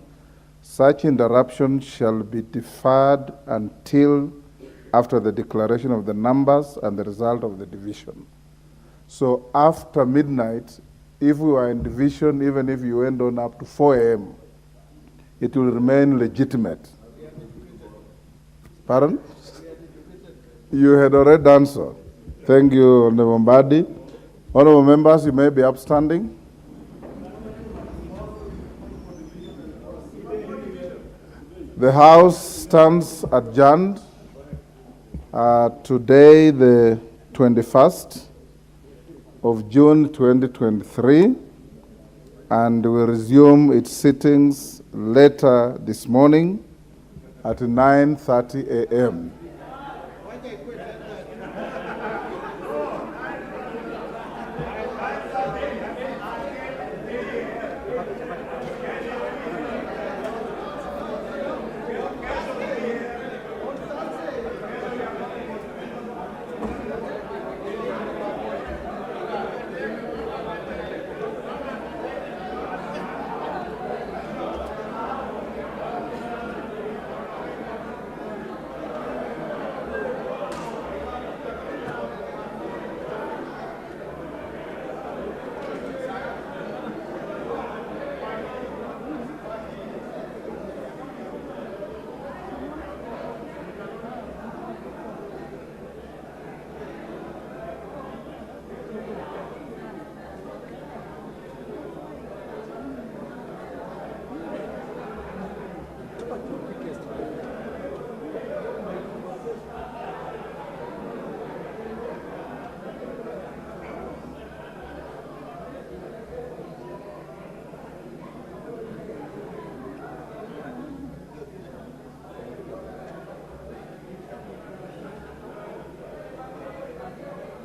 such interruption shall be deferred until after the declaration of the numbers and the result of the division. So after midnight, if we were in division, even if you went on up to 4 a.m., it will remain legitimate. Pardon? You had already done so. Thank you, Honorable Mbadi. Honorable members, you may be upstanding. The House stands adjourned today, the 21st of June 2023, and will resume its sittings later this morning at 9:30 a.m.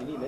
Ini